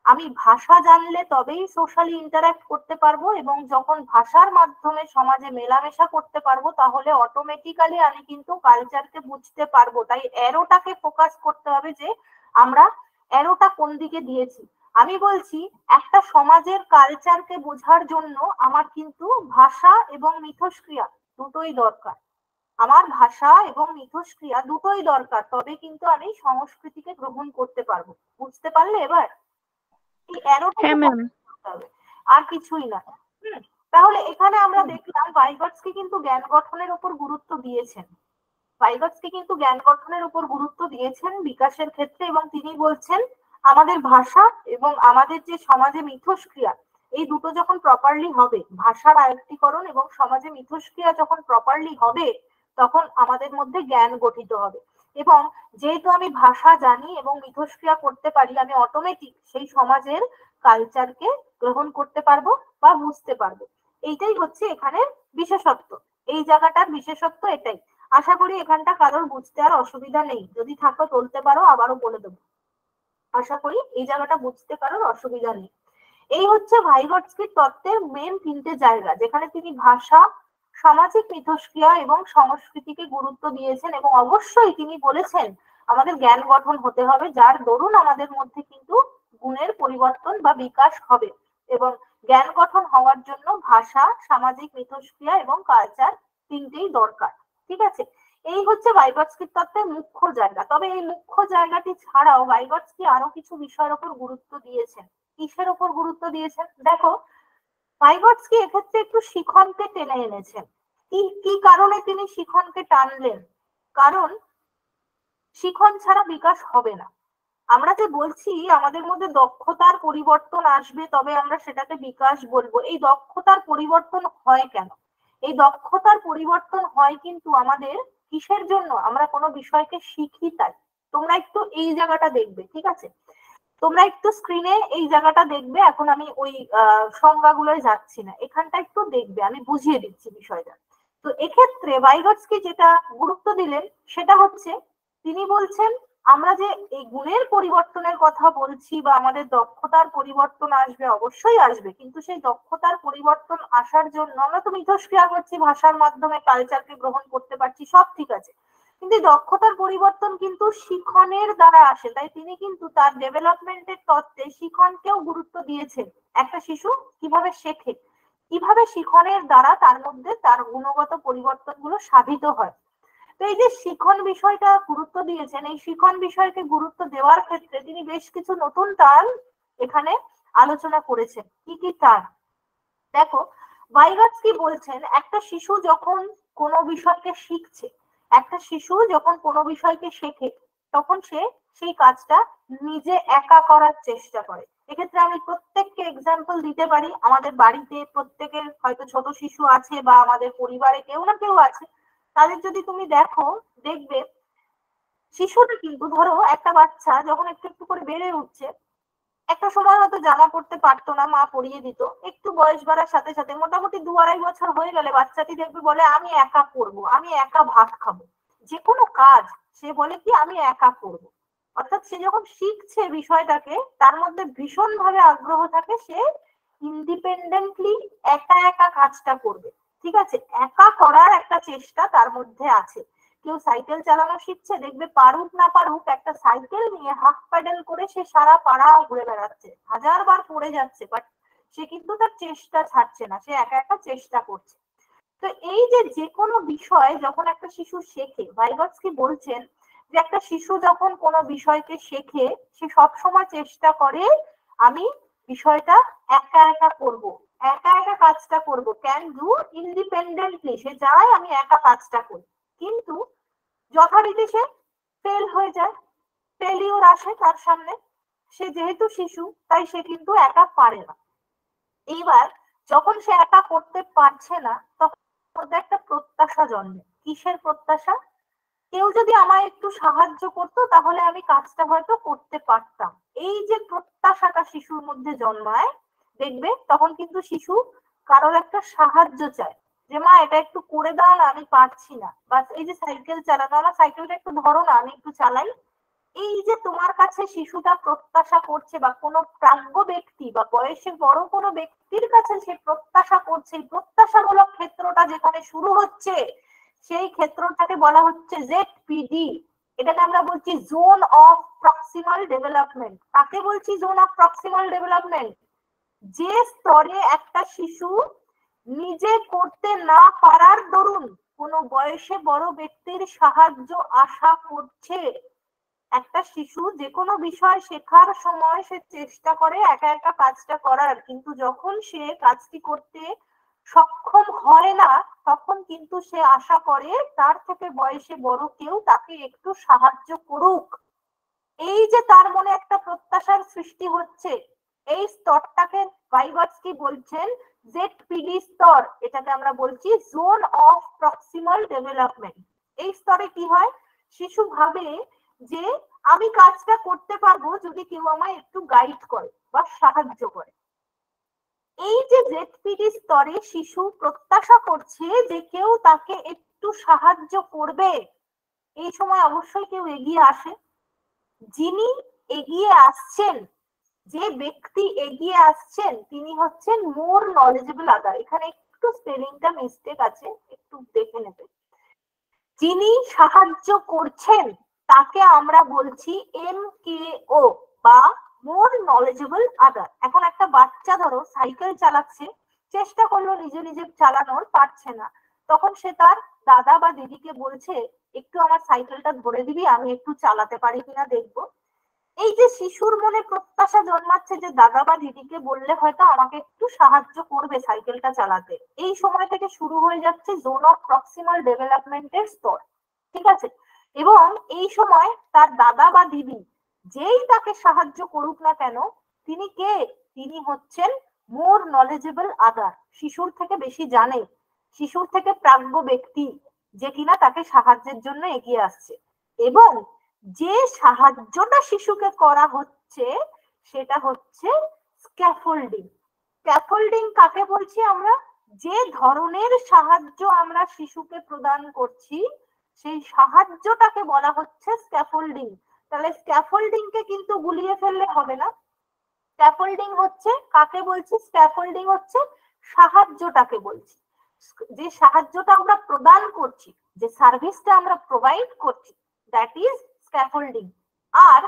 আমি ভাষা জানলে তবেই সোশ্যালি ইন্টারঅ্যাক্ট করতে পারবো, এবং যখন ভাষার মাধ্যমে সমাজে মেলামেশা করতে পারবো, তাহলে অটোমেটিক্যালি আমি কিন্তু কালচারকে বুঝতে পারবো। তাই অ্যারোটাকে ফোকাস করতে হবে যে আমরা অ্যারোটা কোন দিকে দিয়েছি। আমি বলছি একটা সমাজের কালচারকে বোঝার জন্য আমার কিন্তু ভাষা এবং মিথস্ক্রিয়া দুটোই দরকার। আমার ভাষা এবং মিথস্ক্রিয়া দুটোই দরকার, তবে কিন্তু আমি সংস্কৃতিকে গ্রহণ করতে পারবো। বুঝতে পারলে এবার? এই অ্যারোটাকে হ্যাঁ ম্যাম। করতে হবে, আর কিছুই না। তাহলে এখানে আমরা দেখলাম ভাইগটস্কি কিন্তু জ্ঞান গঠনের উপর গুরুত্ব দিয়েছেন, ভাইগটস্কি কিন্তু জ্ঞান গঠনের উপর গুরুত্ব দিয়েছেন বিকাশের ক্ষেত্রে, এবং তিনি বলছেন আমাদের ভাষা এবং আমাদের যে সমাজে মিথস্ক্রিয়া, এই দুটো যখন প্রপারলি হবে, ভাষার আয়ত্তীকরণ এবং সমাজে মিথস্ক্রিয়া যখন প্রপারলি হবে, তখন আমাদের মধ্যে জ্ঞান গঠিত হবে। এবং যেহেতু আমি ভাষা জানি এবং মিথস্ক্রিয়া করতে পারি, আমি অটোমেটিক সেই সমাজের কালচারকে গ্রহণ করতে পারবো বা বুঝতে পারবো। এইটাই হচ্ছে এখানের বিশেষত্ব, এই জায়গাটার বিশেষত্ব এটাই। আশা করি এখানটা কারোর বুঝতে আর অসুবিধা নেই, যদি থাকো বলতে পারো, আবারও বলে দেবো। আশা করি এই জায়গাটা বুঝতে কারোর অসুবিধা নেই। এই হচ্ছে ভাইগটস্কির তত্ত্বের মেন তিনটে জায়গা, যেখানে তিনি ভাষা, সামাজিক মিথস্ক্রিয়া এবং সংস্কৃতিকে গুরুত্ব দিয়েছেন, এবং অবশ্যই তিনি বলেছেন আমাদের জ্ঞান গঠন হতে হবে, যার দরুন আমাদের মধ্যে কিন্তু গুণের পরিবর্তন বা বিকাশ হবে এবং জ্ঞান গঠন হওয়ার জন্য ভাষা, সামাজিক মিথস্ক্রিয়া এবং কালচার তিনটেই দরকার। ঠিক আছে, এই হচ্ছে ভাইগটস্কি তত্ত্বের মুখ্য জায়গা। তবে এই মুখ্য জায়গাটি ছাড়াও ভাইগটস্কি আরো কিছু বিষয়ের উপর গুরুত্ব দিয়েছেন। কিসের উপর গুরুত্ব দিয়েছেন? দেখো, ভাইগটস্কি এক্ষেত্রে একটু শিখনকে টেনে এনেছেন। কি কারণে তিনি শিখনকে টানলেন? কারণ শিখন ছাড়া বিকাশ হবে না। আমরা যে বলছি আমাদের মধ্যে দক্ষতার পরিবর্তন আসবে তবে আমরা সেটাকে বিকাশ বলবো, এই দক্ষতার পরিবর্তন হয় কেন? এই দক্ষতার পরিবর্তন হয় কিন্তু আমাদের কিসের জন্য? আমরা কোনো বিষয়কে শিখি তাই। তোমরা একটু এই জায়গাটা দেখবে, ঠিক আছে? তোমরা একটু স্ক্রিনে এই জায়গাটা দেখবে। এখন আমি ওই সংজ্ঞাগুলোয় যাচ্ছি না, এখানটা একটু দেখবে, আমি বুঝিয়ে দিচ্ছি বিষয়টা। তো এক্ষেত্রে ভাইগটস্কি যেটা গুরুত্ব দিলেন সেটা হচ্ছে, তিনি বলছেন আমরা যে এই গুণের পরিবর্তনের কথা বলছি বা আমাদের দক্ষতার পরিবর্তন আসবে, অবশ্যই আসবে, কিন্তু সেই দক্ষতার পরিবর্তন আসার জন্য আমরা তো মিথস্ক্রিয়া করছি, ভাষার মাধ্যমে কালচারকে গ্রহণ করতে পারছি, সব ঠিক আছে, কিন্তু দক্ষতার পরিবর্তন কিন্তু শিখনের দ্বারা আসে। তাই তিনি কিন্তু তার ডেভেলপমেন্টের তত্ত্বে শিখনকেও গুরুত্ব দিয়েছেন। একটা শিশু কিভাবে শেখে, কিভাবে শিখনের দ্বারা তার মধ্যে তার গুণগত পরিবর্তনগুলো সাধিত হয়। তো এই যে শিখন বিষয়টা গুরুত্ব দিয়েছেন, এই শিখন বিষয়কে গুরুত্ব দেওয়ার ক্ষেত্রে তিনি বেশ কিছু নতুন টার্ম এখানে আলোচনা করেছেন। কি কি টার্ম? দেখো, ভাইগটস্কি বলছেন একটা শিশু যখন কোনো বিষয়কে শিখছে, একটা শিশু যখন কোনো বিষয়কে শেখে, তখন সে সেই কাজটা নিজে একা করার চেষ্টা করে। এক্ষেত্রে আমি প্রত্যেককে এক্সাম্পল দিতে পারি। আমাদের বাড়িতে প্রত্যেকের হয়তো ছোট শিশু আছে বা আমাদের পরিবারে কেউ না কেউ আছে, তাদের যদি তুমি দেখো, দেখবে শিশুটা কিন্তু, ধরো একটা বাচ্চা যখন একটু একটু করে বেড়ে উঠছে, একটা সময় হয়তো জামা পড়তে পারতো না, মা পরিয়ে দিত, একটু বয়স বাড়ার সাথে সাথে মোটামুটি 2-2.5 বছর হয়ে গেলে বাচ্চাটি দেখবে বলে আমি একা করব, আমি একা ভাত খাবো, যে কোনো কাজ সে বলে কি আমি একা করব। অর্থাৎ সে যখন শিখছে বিষয়টাকে, তার মধ্যে ভীষণ ভাবে আগ্রহ থাকে, সে ইন্ডিপেন্ডেন্টলি একা একা কাজটা করবে। ঠিক আছে, একা করার একটা চেষ্টা তার মধ্যে আছে। কেউ সাইকেল চালানো শিখছে, দেখবে পারুক না পারুক একটা সাইকেল নিয়ে হাফ প্যাডেল করে সে সারা পাড়া ঘুরে বেড়াচ্ছে, 1000 বার পড়ে যাচ্ছে, বাট সে কিন্তু তার চেষ্টা ছাড়ছে না, সে একা একা চেষ্টা করছে। তো এই যে কোনো বিষয় যখন একটা শিশু শেখে, ভাইগটস্কি বলছেন যে একটা শিশু যখন কোনো বিষয়কে শেখে, সে সবসময় চেষ্টা করে আমি বিষয়টা একা একা করব, একা একা কাজটা করব, ক্যান ডু ইন্ডিপেন্ডেন্টলি, সে চায় আমি একা কাজটা করি। কিন্তু যথারীতি সে ফেল হয়ে যায়, ফেলিওর আসে তার সামনে। সে যেহেতু শিশু তাই সে কিন্তু একা পারে না। এইবার যখন সে একা করতে পারছে না, তখন একটা প্রত্যাশা জন্মে। কিসের প্রত্যাশা? কেউ যদি আমায় একটু সাহায্য করতো তাহলে আমি কাজটা হয়তো করতে পারতাম। এই যে প্রত্যাশাটা শিশুর মধ্যে জন্মায়, দেখবে তখন কিন্তু শিশু কারোর একটা সাহায্য চায়, যে মা এটা একটু করে দাও না, আমি পারছি না। বা এই যে সাইকেল চালানো, আমার সাইকেলটা একটু ধরো না, আমি একটু চালাই। এই যে তোমার কাছে শিশুটা প্রত্যাশা করছে, বা কোনো প্রাজ্ঞ ব্যক্তি বা বয়সে বড় কোনো ব্যক্তির কাছে সে প্রত্যাশা করছে, এই প্রত্যাশামূলক ক্ষেত্রটা যেখানে শুরু হচ্ছে, সেই ক্ষেত্রটাকে বলা হচ্ছে ZPD। এটাকে আমরা বলছি জোন অফ প্রক্সিমাল ডেভেলপমেন্ট। কাকে বলছি জোন অফ প্রক্সিমাল ডেভেলপমেন্ট? যে স্তরে একটা শিশু নিজে করতে না পারার দরুন কোনো বয়সে বড় ব্যক্তির সাহায্য আশা করছে। একটা শিশু যে কোনো বিষয় শেখার সময় সে চেষ্টা করে একা একা কাজটা করার, কিন্তু যখন সে কাজটি করতে সক্ষম হয় না, তখন কিন্তু সে আশা করে তার থেকে বয়সে বড় কেউ তাকে একটু সাহায্য করুক। এই যে তার মনে একটা প্রত্যাশার সৃষ্টি হচ্ছে, এই স্তরটাকে ভাইগটস্কি বলছেন ZPD স্তর। এটাকে আমরা বলছি জোন অফ প্রক্সিমাল ডেভেলপমেন্ট। এই স্তরে কি হয়, শিশু ভাবে যে আমি কাজটা করতে পারবো যদি কেউ আমায় একটু গাইড করে বা সাহায্য করে। এই যে ZPD স্তরে শিশু প্রত্যাশা করছে যে কেউ তাকে একটু সাহায্য করবে। এই সময় অবশ্যই কেউ এগিয়ে আসে। যিনি এগিয়ে আসছেন, যে ব্যক্তি এগিয়ে আসছেন, তিনি হচ্ছেন মোর নলেজেবল আদার। এখানে একটু স্পেলিংটা মিস্টেক আছে, একটু দেখে নেবে। যিনি সাহায্য করছেন তাকে আমরা বলছি MKO বা মোর নলেজেবল আদার। এখন একটা বাচ্চা ধরো সাইকেল চালাচ্ছে, চেষ্টা করলো নিজে নিজে চালানোর, পারছে না, তখন সে তার দাদা বা দিদিকে বলছে একটু আমার সাইকেলটা ধরে দিবি, আমি একটু চালাতে পারি কিনা দেখবো। এই যে শিশুর মনে প্রত্যাশা জন্মাচ্ছে যে দাদা বা দিদিকে বললে হয়তো আমাকে একটু সাহায্য করবে সাইকেলটা চালাতে, এই সময় থেকে শুরু হয়ে যাচ্ছে জোন অফ প্রক্সিমাল ডেভেলপমেন্টের স্তর। ঠিক আছে, এবং এই সময় তার দাদা বা দিদি যেই তাকে সাহায্য করুক না কেন, তিনি কে? তিনি হচ্ছেন মোর নলেজেবল আদার, শিশুর থেকে বেশি জানে, শিশুর থেকে প্রাজ্ঞ ব্যক্তি, যে কিনা তাকে সাহায্যের জন্য এগিয়ে আসছে। এবং যে সাহায্যটা শিশুকে করা হচ্ছে সেটা হচ্ছে স্ক্যাফোল্ডিং। স্ক্যাফোল্ডিং কাকে বলছি আমরা? যে ধরনের সাহায্য আমরা শিশুকে প্রদান করছি সেই সাহায্যটাকে বলা হচ্ছে স্ক্যাফোল্ডিং। তাহলে স্ক্যাফোল্ডিং কে কিন্তু গুলিয়ে ফেললে হবে না। স্ক্যাফোল্ডিং হচ্ছে কাকে বলছি? স্ক্যাফোল্ডিং হচ্ছে সাহায্যটাকে বলছি, যে সাহায্যটা আমরা প্রদান করছি, যে সার্ভিসটা আমরা প্রোভাইড করছি, দ্যাট ইজ স্ক্যাফোল্ডিং। আর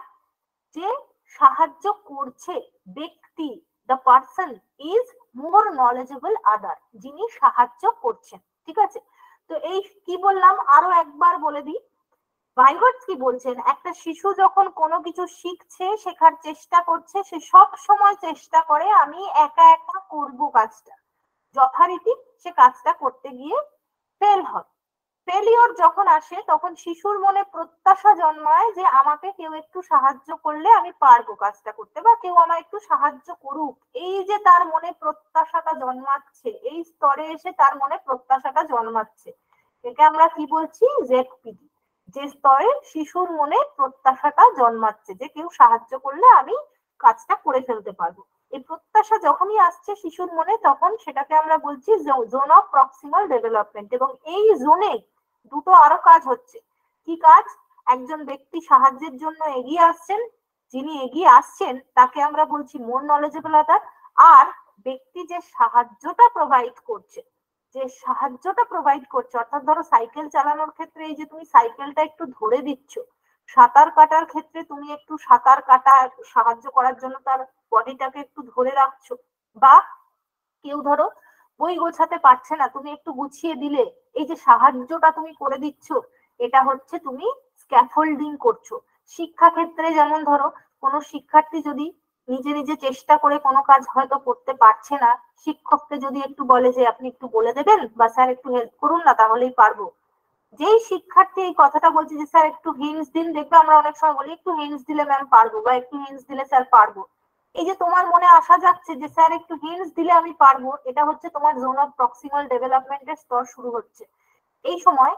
যে সাহায্য করছে ব্যক্তি, the person is more knowledgeable other, যিনি সাহায্য করছেন। ঠিক আছে, তো এই কি বললাম আরো একবার বলে দিই। ভাইগটস কি বলছেন? একটা শিশু যখন কোনো কিছু শিখছে, শেখার চেষ্টা করছে, সে সব সময় চেষ্টা করে আমি একা একা করব কাজটা, যথারীতি সে কাজটা করতে গিয়ে ফেল হয়। ফেলিওর যখন আসে তখন শিশুর মনে প্রত্যাশা জন্মায় যে আমাকে কেউ একটু সাহায্য করলে আমি পারবো কাজটা করতে, বা কেউ আমায় একটু সাহায্য করুক। এই যে তার মনে প্রত্যাশাটা জন্মাচ্ছে, এই স্তরে এসে তার মনে প্রত্যাশাটা জন্মাচ্ছে, একে আমরা কি বলছি? জেডপিডি। যে স্তরে শিশুর মনে প্রত্যাশাটা জন্মাচ্ছে যে কেউ সাহায্য করলে আমি কাজটা করে ফেলতে পারবো, এই প্রত্যাশা যখনই আসছে শিশুর মনে, তখন সেটাকে আমরা বলছি জোন অফ প্রক্সিমাল ডেভেলপমেন্ট। এবং এই জোনে দুটো আরো কাজ হচ্ছে। কি কাজ? একজন ব্যক্তি সাহায্যের জন্য এগিয়ে আসছেন, যিনি এগিয়ে আসছেন তাকে আমরা বলছি মোর নলেজেবল আদার। আর ব্যক্তি যে সাহায্যটা প্রোভাইড করছে, যে সাহায্যটা প্রোভাইড করছে, অর্থাৎ ধরো সাইকেল চালানোর ক্ষেত্রে এই যে তুমি সাইকেলটা একটু ধরে দিচ্ছ, সাঁতার কাটার ক্ষেত্রে তুমি একটু সাঁতার কাটা সাহায্য করার জন্য তার বডিটাকে একটু ধরে রাখছো, বা কেউ ধরো বই গোছাতে পারছে না, তুমি একটু গুছিয়ে দিলে, এই যে সাহায্যটা তুমি করে দিচ্ছ, এটা হচ্ছে তুমি স্ক্যাফোল্ডিং করছো। শিক্ষা ক্ষেত্রে যেমন ধরো কোনো শিক্ষার্থী যদি নিজে নিজে চেষ্টা করে কোনো কাজ হয়তো করতে পারছে না, শিক্ষককে যদি একটু বলে যে আপনি একটু বলে দেবেন বা স্যার একটু হেল্প করুন না তাহলেই পারবো, যেই শিক্ষার্থী এই কথাটা বলছে যে স্যার একটু হিন্টস দিন, দেখবে আমরা অনেক সময় বলি একটু হিন্টস দিলে ম্যাম পারবো, বা একটু হিন্টস দিলে স্যার পারবো, এই যে তোমার মনে আসা যাচ্ছে যে স্যার একটু হিন্টস দিলে আমি পারবো, এটা হচ্ছে তোমার জোন অফ প্রক্সিমাল ডেভেলপমেন্টের স্তর শুরু হচ্ছে। এই সময়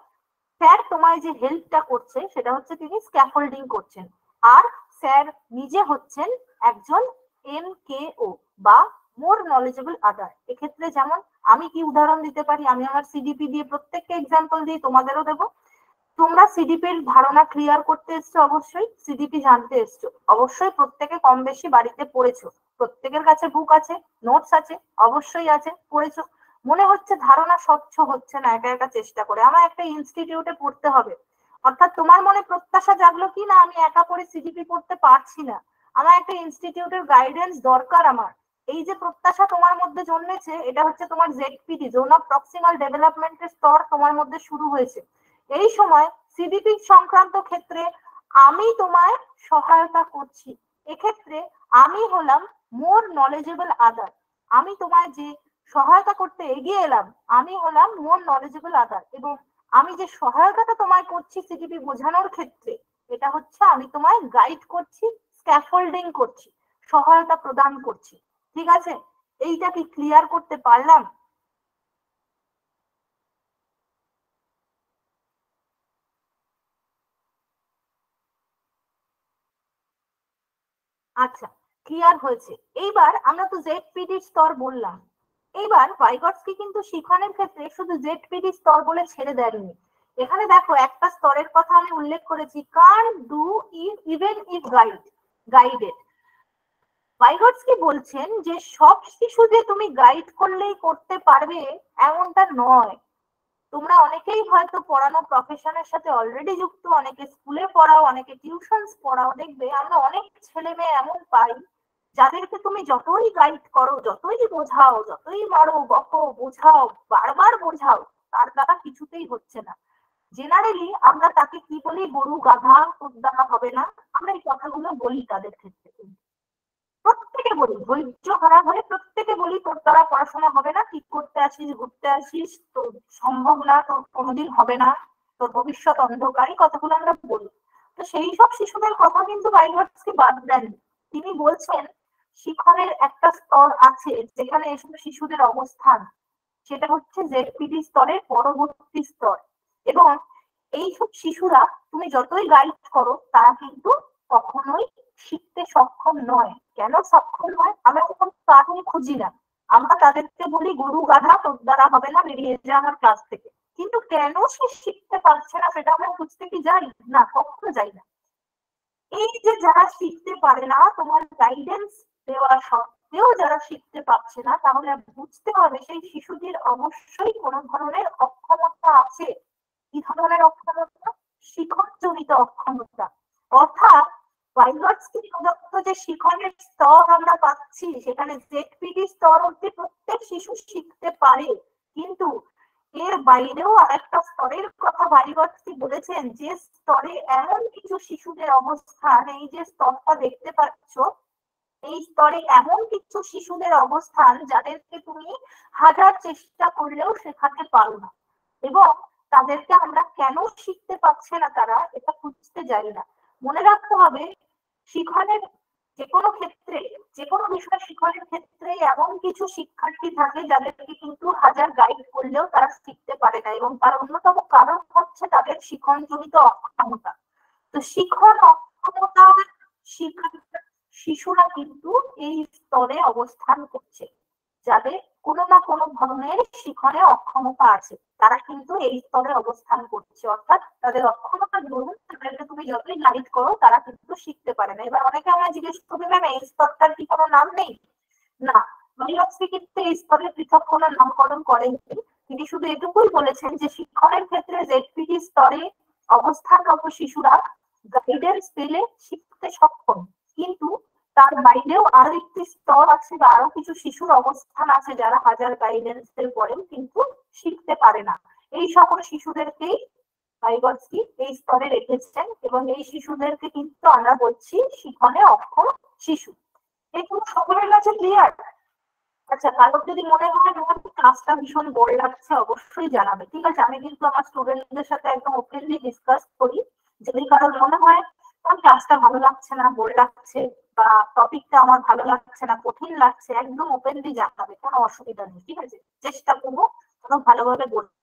স্যার তোমায় যে হেল্পটা করছে সেটা হচ্ছে তিনি স্ক্যাফোল্ডিং করছেন। আর স্যার নিজে হচ্ছেন একজন এমকেও বা মোর নলেজেবল আদার। এক্ষেত্রে যেমন আমি কি উদাহরণ দিতে পারি? আমি আমার সিডিপি দিয়ে প্রত্যেককে এক্সাম্পল দিই, তোমাদেরও দেবো। তোমরা সিডিপির ধারণা ক্লিয়ার করতে এসছো, অবশ্যই সিডিপি জানতে এসছো, অবশ্যই প্রত্যেকে কম বেশি বাড়িতে পড়েছো, প্রত্যেকের কাছে বুক আছে, নোটস আছে, অবশ্যই আছে, পড়েছো। মনে হচ্ছে ধারণা স্বচ্ছ হচ্ছে না, একা একা চেষ্টা করে আমার একটা ইনস্টিটিউটে পড়তে হবে, অর্থাৎ তোমার মনে প্রত্যাশা জাগলো কি না আমি একা পড়ে সিডিপি পড়তে পারছি না, আমার একটা ইনস্টিটিউটের গাইডেন্স দরকার আমার। এই যে প্রত্যাশা তোমার মধ্যে জন্মেছে, এটা হচ্ছে তোমার জেডপিডি, জোন অফ প্রক্সিমাল ডেভেলপমেন্টের স্তর তোমার মধ্যে শুরু হয়েছে। এই সময় সিডিপি সংক্রান্ত ক্ষেত্রে আমি তোমায় সহায়তা করছি, এক্ষেত্রে আমি হলাম মোর নলেজেবল আদার। আমি তোমায় যে সহায়তা করতে এগিয়ে এলাম, আমি হলাম মোর নলেজেবল আদার। এবং আমি যে সহায়তাটা তোমায় করছি সিডিপি বোঝানোর ক্ষেত্রে, এটা হচ্ছে আমি তোমায় গাইড করছি, স্ক্যাফোল্ডিং করছি, সহায়তা প্রদান করছি। ঠিক আছে, এইটা কি ক্লিয়ার করতে পারলাম? আচ্ছা, ক্লিয়ার হয়েছে। এইবার আমরা তো জেডপিডি স্তর বললাম, এইবার ভাইগটস্কি কিন্তু শিখনের ক্ষেত্রে শুধু জেডপিডি স্তর বলে ছেড়ে দেননি। এখানে দেখো একটা স্তরের কথা আমি উল্লেখ করেছি, কান do even if guided. Vygotsky বলছেন যে সব শিশু যে তুমি গাইড করলেই করতে পারবে এমনটা নয়, তোমরা অনেকেই হয়তো পড়ানো প্রফেশনের সাথে অলরেডি যুক্ত, অনেকে স্কুলে পড়াও, অনেকে টিউশনস পড়াও। দেখবে আমরা অনেক ছেলে মেয়ে এমন পাই যাদেরকে তুমি যতই গাইড করো, যতই বোঝাও, যতই মারো, বকো, বোঝাও, বারবার বোঝাও, তার দ্বারা কিছুতেই হচ্ছে না। জেনারেলি আমরা তাকে কি বলি? গরু, গাধা, তোর দ্বারা হবে না। আমরা এই কথাগুলো বলি তাদের ক্ষেত্রে, প্রত্যেকে বলি, ধৈর্য খারাপ হলে প্রত্যেকে বলি তোর দ্বারা পড়াশোনা হবে না, ঠিক করতে আসিস, ঘুরতে আসিস, তোর সম্ভব না, তোর কোনোদিন হবে না, তোর ভবিষ্যৎ অন্ধকার, এই কথাগুলো আমরা বলি। তো সেই সব শিশুদের কথা কিন্তু বাইরওয়ার্ডসকে বাদ দেন। তিনি বলছেন শিক্ষণের একটা স্তর আছে যেখানে এসব শিশুদের অবস্থান, সেটা হচ্ছে জেডপিডি স্তরের পরবর্তী স্তর। এবং এইসব শিশুরা তুমি যতই গাইড করো তারা কিন্তু কখনোই শিখতে সক্ষম নয়। কেন সক্ষম নয়? আমরা যখন কারণ খুঁজি না, আমরা তাদেরকে বলি গরু, গাধা, তোর দ্বারা হবে না, বেরিয়ে যা আমার ক্লাস থেকে। কিন্তু কেন সে শিখতে পারছে না সেটা আমরা খুঁজতে কি যাই? না, কখনো যাই না। এই যে যারা শিখতে পারে না, তোমার গাইডেন্স দেওয়া সত্ত্বেও যারা শিখতে পারছে না, তাহলে বুঝতে হবে সেই শিশুটির অবশ্যই কোনো ধরনের অক্ষমতা আছে। কি ধরনের অক্ষমতা? শিখনজনিত অক্ষমতা। অর্থাৎ বাইরওয়ার্ডসকে প্রদত্ত যে শিখনের স্তর আমরা পাচ্ছি, সেখানে জেডপিডি স্তর অবধি প্রত্যেক শিশু শিখতে পারে, কিন্তু এর বাইরেও আরেকটা স্তরের কথা বাইরওয়ার্ডসকে বলেছেন, যে স্তরে এমন কিছু শিশুদের অবস্থান, এই যে স্তরটা দেখতে পাচ্ছ, এই স্তরে এমন কিছু শিশুদের অবস্থান যাদেরকে তুমি হাজার চেষ্টা করলেও শেখাতে পারো না। এবং তাদেরকে আমরা কেন শিখতে পারছে না তারা, এটা খুঁজতে যাই না। মনে রাখতে হবে শিখনের যে কোনো ক্ষেত্রে, যে কোনো বিষয় শিখনের ক্ষেত্রে এমন কিছু শিক্ষার্থী থাকে যাদেরকে কিন্তু হাজার গাইড করলেও তারা শিখতে পারে না, এবং তার অন্যতম কারণ হচ্ছে তাদের শিখনজনিত অক্ষমতা। তো শিখন অক্ষমতা শিশুরা কিন্তু এই স্তরে অবস্থান করছে। যাদের কোনো না কোনো ধরনের শিখনে অক্ষমতা আছে, তারা কিন্তু এই স্তরে অবস্থান করছে। অর্থাৎ তাদের অক্ষমতা দরুন তাদেরকে তুমি যতই গাইড করো তারা কিন্তু শিখতে পারে না। এবার অনেকে আমরা জিজ্ঞেস করবে, ম্যাম এই স্তরটার কি কোনো নাম নেই? না, বাইরওয়ার্ডস কিন্তু এই স্তরের পৃথক কোনো নামকরণ করেননি। তিনি শুধু এটুকুই বলেছেন যে শিক্ষণের ক্ষেত্রে জেডপিডি স্তরে অবস্থানরত শিশুরা গাইডেন্স পেলে শিখতে সক্ষম, কিন্তু তার বাইরেও আরো একটি স্তর আছে বা আরো কিছু শিশুর অবস্থান আছে যারা হাজার গাইডেন্স এর পরেও কিন্তু শিখতে পারে না। এই সকল শিশুদেরকেই বাইরওয়ার্ডসকি এই স্তরে রেখেছেন, এবং এই শিশুদেরকে কিন্তু আমরা বলছি শিখনে অক্ষম শিশু। এগুলো সকলের কাছে ক্লিয়ার? আচ্ছা, কারোর যদি মনে হয় আমার ক্লাসটা ভীষণ বোর লাগছে, অবশ্যই জানাবে, ঠিক আছে? আমি কিন্তু আমার স্টুডেন্টদের সাথে একদম ওপেনলি ডিসকাস করি। যদি কারোর মনে হয় আমার ক্লাসটা ভালো লাগছে না, বোর লাগছে, বা টপিকটা আমার ভালো লাগছে না, কঠিন লাগছে, একদম ওপেনলি জানাবে, কোনো অসুবিধা নেই, ঠিক আছে? চেষ্টা করবো আরো ভালোভাবে বলতে।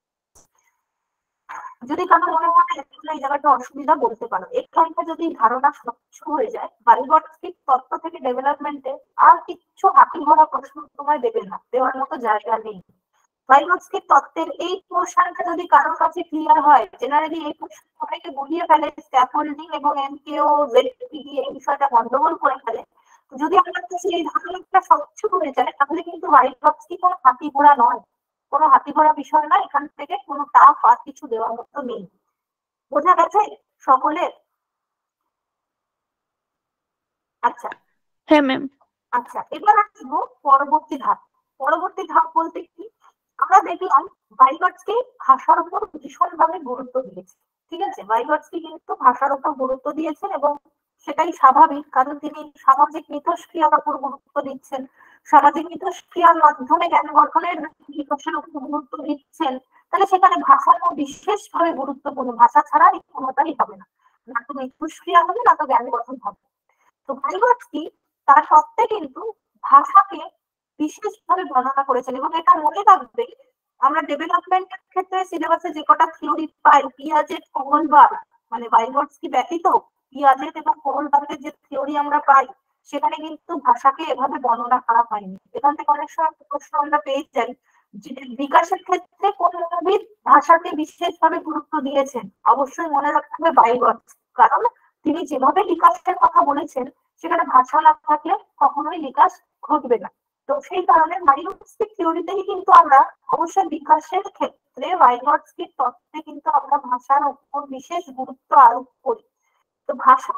যদি কারো মনে হয় এই জায়গাটা অসুবিধা, বলতে পারো। এখানটা যদি ধারণা স্বচ্ছ হয়ে যায়, বাইরওয়ার্ডসকি তত্ত্ব থেকে ডেভেলপমেন্টে আর কিচ্ছু হাতি ভরা প্রশ্ন তোমায় দেবে না, দেওয়ার মতো জায়গা নেই। বাইরওয়ার্ডসকি তত্ত্বের এই পোর্শনটা যদি কারোর কাছে ক্লিয়ার হয়, জেনারেলি এই পোর্শন সবাইকে বুঝিয়ে ফেলে, স্ক্যাফোল্ডিং এবং এমকেও জেডপিডি এই বিষয়টা গন্ডগোল করে ফেলে। যদি আমার কাছে এই ধারণাটা স্বচ্ছ হয়ে যায়, তাহলে কিন্তু বাইরওয়ার্ডসকি কোনো হাতি ঘোড়া নয়, কোনো হাতি ঘোড়া বিষয় না। এখান থেকে কোনো টাফ আর কিছু দেওয়ার মতো নেই। বোঝা গেছে সকলের? আচ্ছা, হ্যাঁ ম্যাম। আচ্ছা, এবার আসবো পরবর্তী ধাপ। পরবর্তী ধাপ বলতে কি, আমরা দেখলাম বাইরওয়ার্ডসকে ভাষার উপর ভীষণভাবে গুরুত্ব দিয়েছে, ঠিক আছে? বাইরওয়ার্ডসকি কিন্তু ভাষার উপর গুরুত্ব দিয়েছেন, এবং সেটাই স্বাভাবিক, কারণ তিনি সামাজিক মিথস্ক্রিয়ার উপর গুরুত্ব দিচ্ছেন, সামাজিক মিথস্ক্রিয়ার মাধ্যমে জ্ঞান গঠনের বিকাশের উপর গুরুত্ব দিচ্ছেন। তাহলে সেখানে ভাষাটা বিশেষভাবে গুরুত্বপূর্ণ। ভাষা ছাড়া এই কোনোটাই হবে না, না তো মিথস্ক্রিয়া হবে, না তো জ্ঞান গঠন হবে। তো বাইরওয়ার্ডসকি তার সত্ত্বে কিন্তু ভাষাকে বিশেষভাবে বর্ণনা করেছেন। এবং এটা মনে রাখবে, আমরা ডেভেলপমেন্টের ক্ষেত্রে সিলেবাসে যে কটা থিওরি পাই, পিয়াজেট, কোহলবার্গ, মানে বাইরওয়ার্ডসকি ব্যতীত পিয়াজেট এবং কোহলবার্গের যে থিওরি আমরা পাই, সেখানে কিন্তু ভাষাকে এভাবে বর্ণনা করা হয়নি। এখান থেকে অনেক সময় প্রশ্ন আমরা পেয়ে যাই যে বিকাশের ক্ষেত্রে কোন মনোবিদ ভাষাকে বিশেষভাবে গুরুত্ব দিয়েছেন। অবশ্যই মনে রাখতে হবে বাইরওয়ার্ডস, কারণ তিনি যেভাবে বিকাশের কথা বলেছেন সেখানে ভাষা না থাকলে কখনোই বিকাশ ঘটবে না। তো তো সেই কারণে ভাইগটস্কির থিওরিতেই কিন্তু আমরা অবশ্যই বিকাশের ক্ষেত্রে ভাইগটস্কির তত্ত্বে কিন্তু আমরা ভাষার উপর বিশেষ গুরুত্ব আরোপ করি। তো ভাষা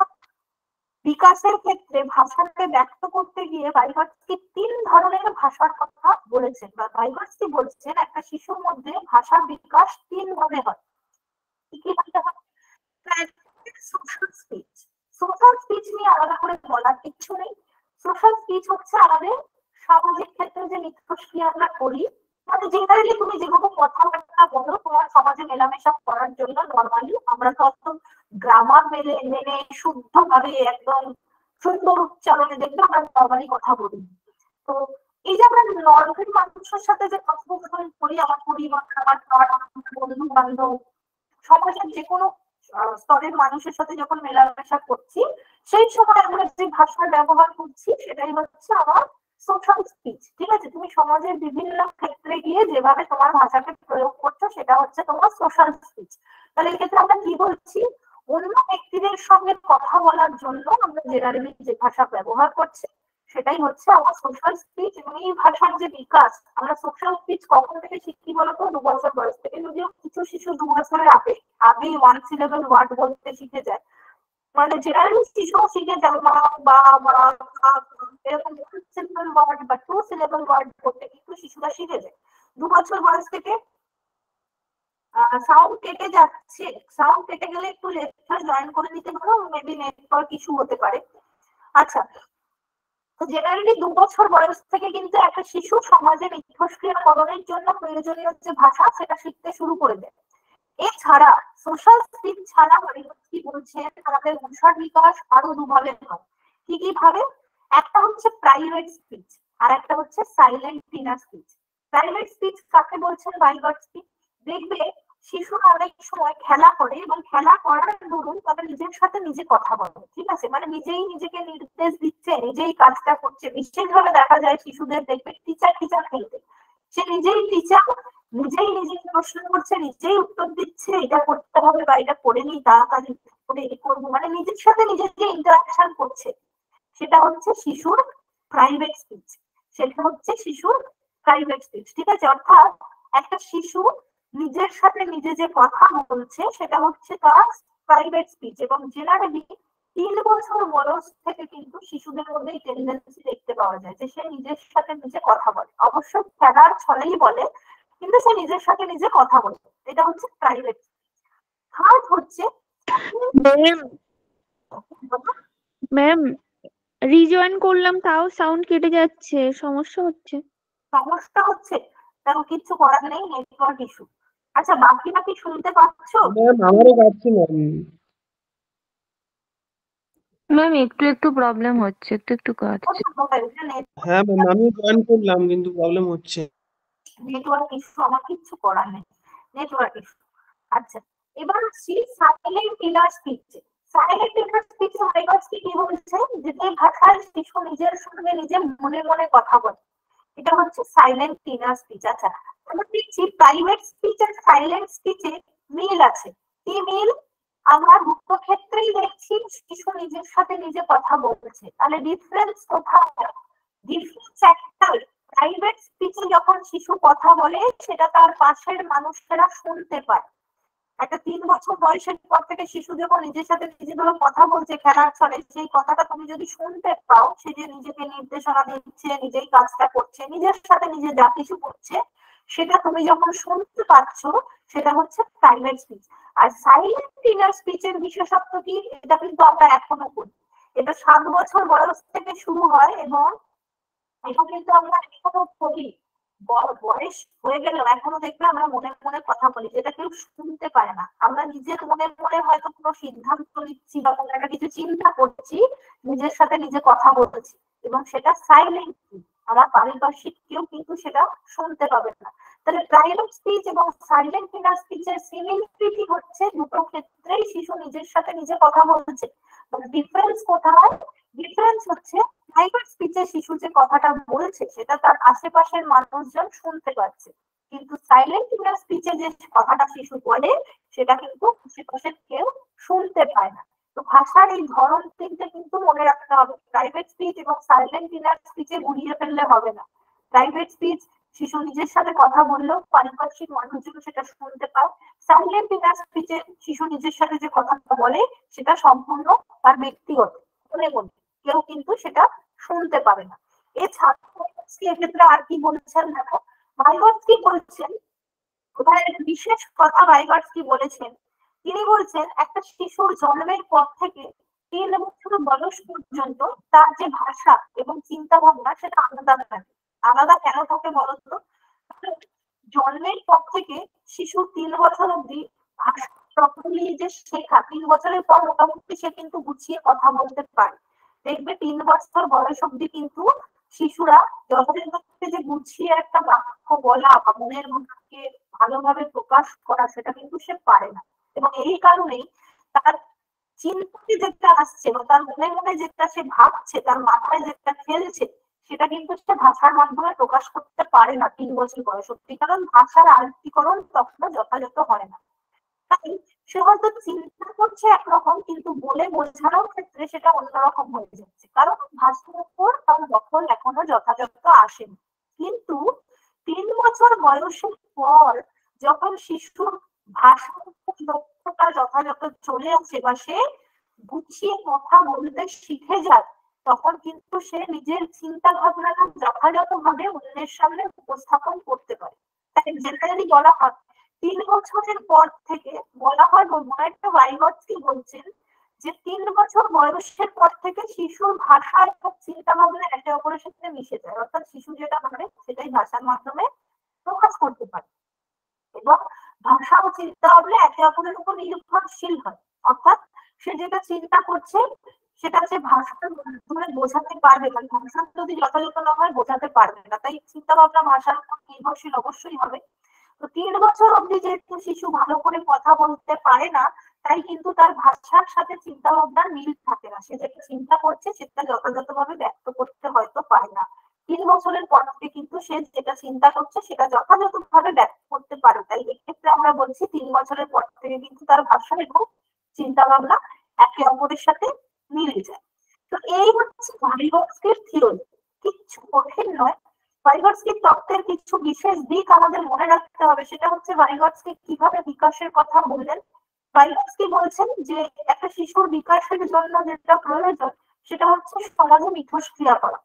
বিকাশের ক্ষেত্রে ভাষাকে ব্যক্ত করতে গিয়ে ভাইগটস্কি 3 ধরনের ভাষার কথা বলেছেন, বা ভাইগটস্কি বলছেন একটা শিশুর মধ্যে ভাষার বিকাশ 3 ভাবে হয়। কি কি ভাবে হয়? Social speech. সোশ্যাল স্পিচ নিয়ে আলাদা করে বলার কিছু নেই। সোশ্যাল স্পিচ হচ্ছে আমাদের সামাজিক ক্ষেত্রে যে মিথস্ক্রিয়া আমরা করি, মানে জেনারেলি তুমি যেরকম কথাবার্তা বলো তোমার সমাজে মেলামেশা করার জন্য নর্মালি আমরা তো গ্রামার মেনে শুদ্ধভাবে একদম সুন্দর উচ্চারণে দেখবে আমরা নর্মালি কথা বলি। তো এই যে আমরা নর্মাল মানুষের সাথে যে কথোপকথন করি, আমার পরিবার, আমার বন্ধু বান্ধব, সমাজের যে কোনো স্তরের মানুষের সাথে যখন মেলামেশা করছি, সেই সময় আমরা যে ভাষার ব্যবহার করছি সেটাই হচ্ছে আমার সোশ্যাল স্পিচ। ঠিক আছে, তুমি সমাজের বিভিন্ন ক্ষেত্রে গিয়ে যেভাবে তোমার ভাষাকে প্রয়োগ করছো সেটা হচ্ছে তোমার সোশ্যাল স্পিচ। তাহলে এক্ষেত্রে আমরা কি বলছি, অন্য ব্যক্তিদের সঙ্গে কথা বলার জন্য আমরা জেনারেলি যে ভাষা ব্যবহার করছি সেটাই হচ্ছে আমার সোশ্যাল স্পিচ। এবং এই ভাষার যে বিকাশ, আমরা সোশ্যাল স্পিচ কখন থেকে শিখি বলতো? 2 বছর বয়স থেকে। যদিও কিছু শিশু 2 বছরের আগেই 1 সিলেবল ওয়ার্ড বলতে শিখে যায়, মানে জেনারেলি শিশু শিখে যায় মা বা মা এরকম 1 সিলেবল ওয়ার্ড বা 2 সিলেবল ওয়ার্ড বলতে কিন্তু শিশুরা শিখে যায়। 2 বছর বয়স থেকে সাউন্ড কেটে যাচ্ছে, সাউন্ড কেটে গেলে একটু লেকচার জয়েন করে নিতে পারো, মেবি নেটওয়ার্ক ইস্যু হতে পারে। আচ্ছা, তো জেনারেলি 2 বছর বয়স থেকে কিন্তু একটা শিশু সমাজে মিথস্ক্রিয়াকরণের জন্য প্রয়োজনীয় যে ভাষা সেটা শিখতে শুরু করে দেয়। এছাড়া সোশ্যাল স্কিল ছাড়া কি বলছেন, আমাদের ভাষার বিকাশ আরো 2 ভাবে হয়। কি কি ভাবে? একটা হচ্ছে প্রাইভেট স্পিচ আর একটা হচ্ছে silent inner speech. Private speech কাকে বলছেন ভাইগটস্কি? দেখবে শিশুরা অনেক সময় খেলা করে এবং খেলা করার দরুন তারা নিজের সাথে নিজে কথা বলে। ঠিক আছে, মানে নিজেই নিজেকে নির্দেশ দিচ্ছে, নিজেই কাজটা করছে। বিশেষভাবে দেখা যায় শিশুদের দেখবে টিচার খেলতে, সে নিজেই টিচার, নিজেই নিজেকে প্রশ্ন করছে, নিজেই উত্তর দিচ্ছে, এটা করতে হবে বা এটা করে নি তাড়াতাড়ি করে এই করবো, মানে নিজের সাথে নিজে যে ইন্টারাকশন করছে সেটা হচ্ছে শিশুর প্রাইভেট স্পিচ। সেটা হচ্ছে শিশুর প্রাইভেট স্পিচ। ঠিক আছে, অর্থাৎ একটা শিশু নিজের সাথে নিজে যে কথা বলছে সেটা হচ্ছে তার প্রাইভেট স্পিচ। এবং জেনারেলি 3 বছর বয়স থেকে কিন্তু শিশুদের মধ্যে এই টেন্ডেন্সি দেখতে পাওয়া যায় যে সে নিজের সাথে নিজে কথা বলে, অবশ্য খেলার ছলেই বলে, কিন্তু সে নিজের সাথে নিজে কথা বলে। এটা হচ্ছে প্রাইভেট। থার্ড হচ্ছে ম্যাম রিজয়েন করলাম তাও সাউন্ড কেটে যাচ্ছে, সমস্যা হচ্ছে। তাও কিছু করার নেই, নেটওয়ার্ক ইস্যু। আচ্ছা, বাকিটা কি শুনতে পাচ্ছো? ম্যাম আমারও পাচ্ছি ম্যাম। ম্যাম একটু প্রবলেম হচ্ছে, একটু কাটছে। হ্যাঁ ম্যাম, আমি জয়েন করলাম কিন্তু প্রবলেম হচ্ছে। নেটওয়ার্ক ইস্যু, আমার কিছু করার নেই, নেটওয়ার্ক ইস্যু। আচ্ছা, এবার আসছি সাইলেন্ট ইনার স্পিচে। সাইলেন্ট ইনার স্পিচে ভাইগটস্কি কি বলছেন, যে ভাষায় শিশু নিজের সঙ্গে নিজে মনে মনে কথা বলে, এটা হচ্ছে সাইলেন্ট ইনার স্পিচ। আচ্ছা, আমরা দেখছি প্রাইভেট স্পিচ আর সাইলেন্ট স্পিচে মিল আছে। কি মিল? আমরা দুটো ক্ষেত্রেই দেখছি শিশু নিজের সাথে নিজে কথা বলছে। তাহলে ডিফারেন্স কোথায়? ডিফারেন্স একটাই, প্রাইভেট স্পিচে যখন শিশু কথা বলে সেটা তার পাশের মানুষেরা শুনতে পায়। একটা 3 বছর বয়সের পর থেকে শিশু যখন নিজের সাথে নিজে ধরো কথা বলছে খেলার ছলে, সেই কথাটা তুমি যদি শুনতে পাও, সে যে নিজেকে নির্দেশনা দিচ্ছে, নিজেই কাজটা করছে, নিজের সাথে নিজে যা কিছু করছে, সেটা তুমি যখন শুনতে পাচ্ছ সেটা হচ্ছে প্রাইভেট স্পিচ। আর সাইলেন্ট ইনার স্পিচের বিশেষত্ব কি? এটা কিন্তু আমরা এখনো করি। এটা 7 বছর বয়স থেকে শুরু হয় এবং এটা কিন্তু আমরা এখনো করি। বয়স হয়ে গেল এখনো দেখবে আমরা মনে মনে কথা বলি, যেটা কেউ শুনতে পারে না। আমরা নিজের মনে মনে হয়তো কোনো সিদ্ধান্ত নিচ্ছি বা কোনো একটা কিছু চিন্তা করছি, নিজের সাথে নিজে কথা বলছি, এবং সেটা সাইলেন্টলি, আমার পারিপার্শ্বিক কেউ কিন্তু সেটা শুনতে পাবে না। তাহলে প্রাইভেট স্পিচ এবং সাইলেন্ট ইনার স্পিচের সিমিলারিটি হচ্ছে দুটো ক্ষেত্রেই শিশু নিজের সাথে নিজে কথা বলছে। ডিফারেন্স কোথায়? ডিফারেন্স হচ্ছে প্রাইভেট স্পিচে শিশু যে কথাটা বলছে সেটা তার আশেপাশের মানুষজন শুনতে পাচ্ছে, কিন্তু সাইলেন্ট ইনার স্পিচে যে কথাটা শিশু বলে সেটা কিন্তু আশেপাশের কেউ শুনতে পায় না। তো ভাষার এই ধরন তিনটে কিন্তু মনে রাখতে হবে, প্রাইভেট স্পিচ এবং সাইলেন্ট ইনার স্পিচে গুলিয়ে ফেললে হবে না। প্রাইভেট স্পিচ শিশু নিজের সাথে কথা বললেও পারিপার্শ্বিক মানুষজন সেটা শুনতে পায়। সাইলেন্ট ইনার স্পিচে শিশু নিজের সাথে যে কথাটা বলে সেটা সম্পূর্ণ তার ব্যক্তিগত, মনে মনে কেউ কিন্তু সেটা শুনতে পাবে না। এছাড়া এক্ষেত্রে আর কি বলেছেন দেখো, ভাইগটস্কি বলছেন, ওখানে একটা বিশেষ কথা ভাইগটস্কি বলেছেন। তিনি বলছেন একটা শিশুর জন্মের পর থেকে 3 বছর বয়স পর্যন্ত তার যে ভাষা এবং চিন্তা ভাবনা সেটা আলাদা থাকে। আলাদা কেন থাকে বলতো? জন্মের পর থেকে শিশু 3 বছর অব্দি ভাষা প্রপারলি যে শেখা, 3 বছরের পর মোটামুটি সে কিন্তু গুছিয়ে কথা বলতে পারে। দেখবে 3 বছর বয়স অব্দি কিন্তু শিশুরা যথাযথভাবে যে গুছিয়ে একটা বাক্য বলা বা মনের ভাবকে ভালোভাবে প্রকাশ করা সেটা কিন্তু সে পারে না। এবং এই কারণেই তার চিন্তাতে যেটা আসছে বা তার মনে মনে যেটা সে ভাবছে, তার মাথায় যেটা খেলছে সেটা কিন্তু সে ভাষার মাধ্যমে প্রকাশ করতে পারে না 3 বছর বয়স অব্দি, কারণ ভাষার আয়ত্তীকরণ তখন যথাযথ হয় না। তাই সে হয়তো চিন্তা করছে একরকম, কিন্তু বলে বোঝানোর ক্ষেত্রে সেটা অন্যরকম হয়ে যাচ্ছে, কারণ ভাষার উপর তার দখল এখনো যথাযথ আসেনি। কিন্তু 3 বছর বয়সের পর যখন শিশুর ভাষার উপর দক্ষতা যথাযথ চলে আসে বা সে গুছিয়ে কথা বলতে শিখে যায়, তখন কিন্তু সে নিজের চিন্তা ভাবনাটা যথাযথভাবে অন্যের সামনে উপস্থাপন করতে পারে। তাই যেটা যদি বলা হয় 3 বছরের পর থেকে বলা হয়, একটা ভাইগটস্কি বলছেন যে 3 বছর বয়সের পর থেকে শিশুর ভাষা এবং চিন্তা ভাবনা একে অপরের সাথে মিশে যায়, অর্থাৎ শিশু যেটা ভাবে সেটাই ভাষার মাধ্যমে প্রকাশ করতে পারে এবং ভাষা ও চিন্তা ভাবনা একে অপরের উপর নির্ভরশীল হয়। অর্থাৎ সে যেটা চিন্তা করছে সেটা সে ভাষার মাধ্যমে বোঝাতে পারবে, কারণ ভাষা যদি যথাযথ না হয় বোঝাতে পারবে না, তাই চিন্তা ভাবনা ভাষার উপর নির্ভরশীল অবশ্যই হবে। তো 3 বছর অব্দি যেহেতু শিশু ভালো করে কথা বলতে পারে না, তাই কিন্তু তার ভাষার সাথে চিন্তা ভাবনার মিল থাকে না, সে যেটা চিন্তা করছে সেটা যথাযথভাবে ব্যক্ত করতে হয়তো পারে না। 3 বছরের পর থেকে কিন্তু সে যেটা চিন্তা করছে সেটা যথাযথভাবে ব্যক্ত করতে পারে। তাই এক্ষেত্রে আমরা বলছি 3 বছরের পর থেকে কিন্তু তার ভাষা এবং চিন্তা ভাবনা একে অপরের সাথে মিলে যায়। তো এই হচ্ছে ভাইগটস্কির থিওরি, কিচ্ছু কঠিন নয়। ভাইগটস্কির তত্ত্বের কিছু বিশেষ দিক আমাদের মনে রাখতে হবে, সেটা হচ্ছে ভাইগটস্কি কিভাবে বিকাশের কথা বললেন। ভাইগটস্কি বলছেন যে একটা শিশুর বিকাশের জন্য যেটা প্রয়োজন সেটা হচ্ছে সমাজে মিথস্ক্রিয়া করা।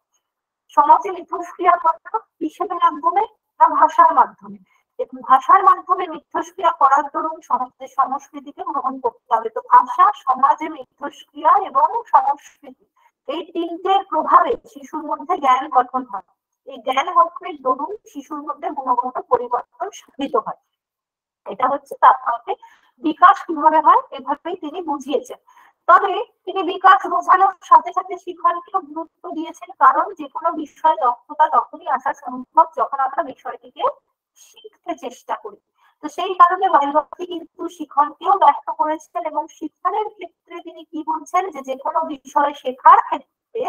সমাজে মিথস্ক্রিয়া করা কিসের মাধ্যমে? না ভাষার মাধ্যমে। এবং ভাষার মাধ্যমে মিথস্ক্রিয়া করার দরুন সমাজের সংস্কৃতিকে গ্রহণ করতে হবে। তো ভাষা, সমাজে মিথস্ক্রিয়া এবং সংস্কৃতি, এই 3টের প্রভাবে শিশুর মধ্যে জ্ঞান গঠন হয়। এই জ্ঞান গঠনের দরুন শিশুর মধ্যে গুণগত পরিবর্তন সাধিত হয়। এটা হচ্ছে তার মতে বিকাশ কিভাবে হয়, এভাবেই তিনি বুঝিয়েছেন। তবে তিনি বিকাশ বোঝানোর সাথে সাথে শিক্ষণকেও গুরুত্ব দিয়েছেন, কারণ যে কোনো বিষয়ে দক্ষতা তখনই আসা সম্ভব যখন আমরা বিষয়টিকে শিখতে চেষ্টা করি। তো সেই কারণে ভাইগটস্কি কিন্তু শিক্ষণকেও ব্যক্ত করেছেন এবং শিক্ষণের ক্ষেত্রে তিনি কি বলছেন যে কোনো বিষয় শেখার ক্ষেত্রে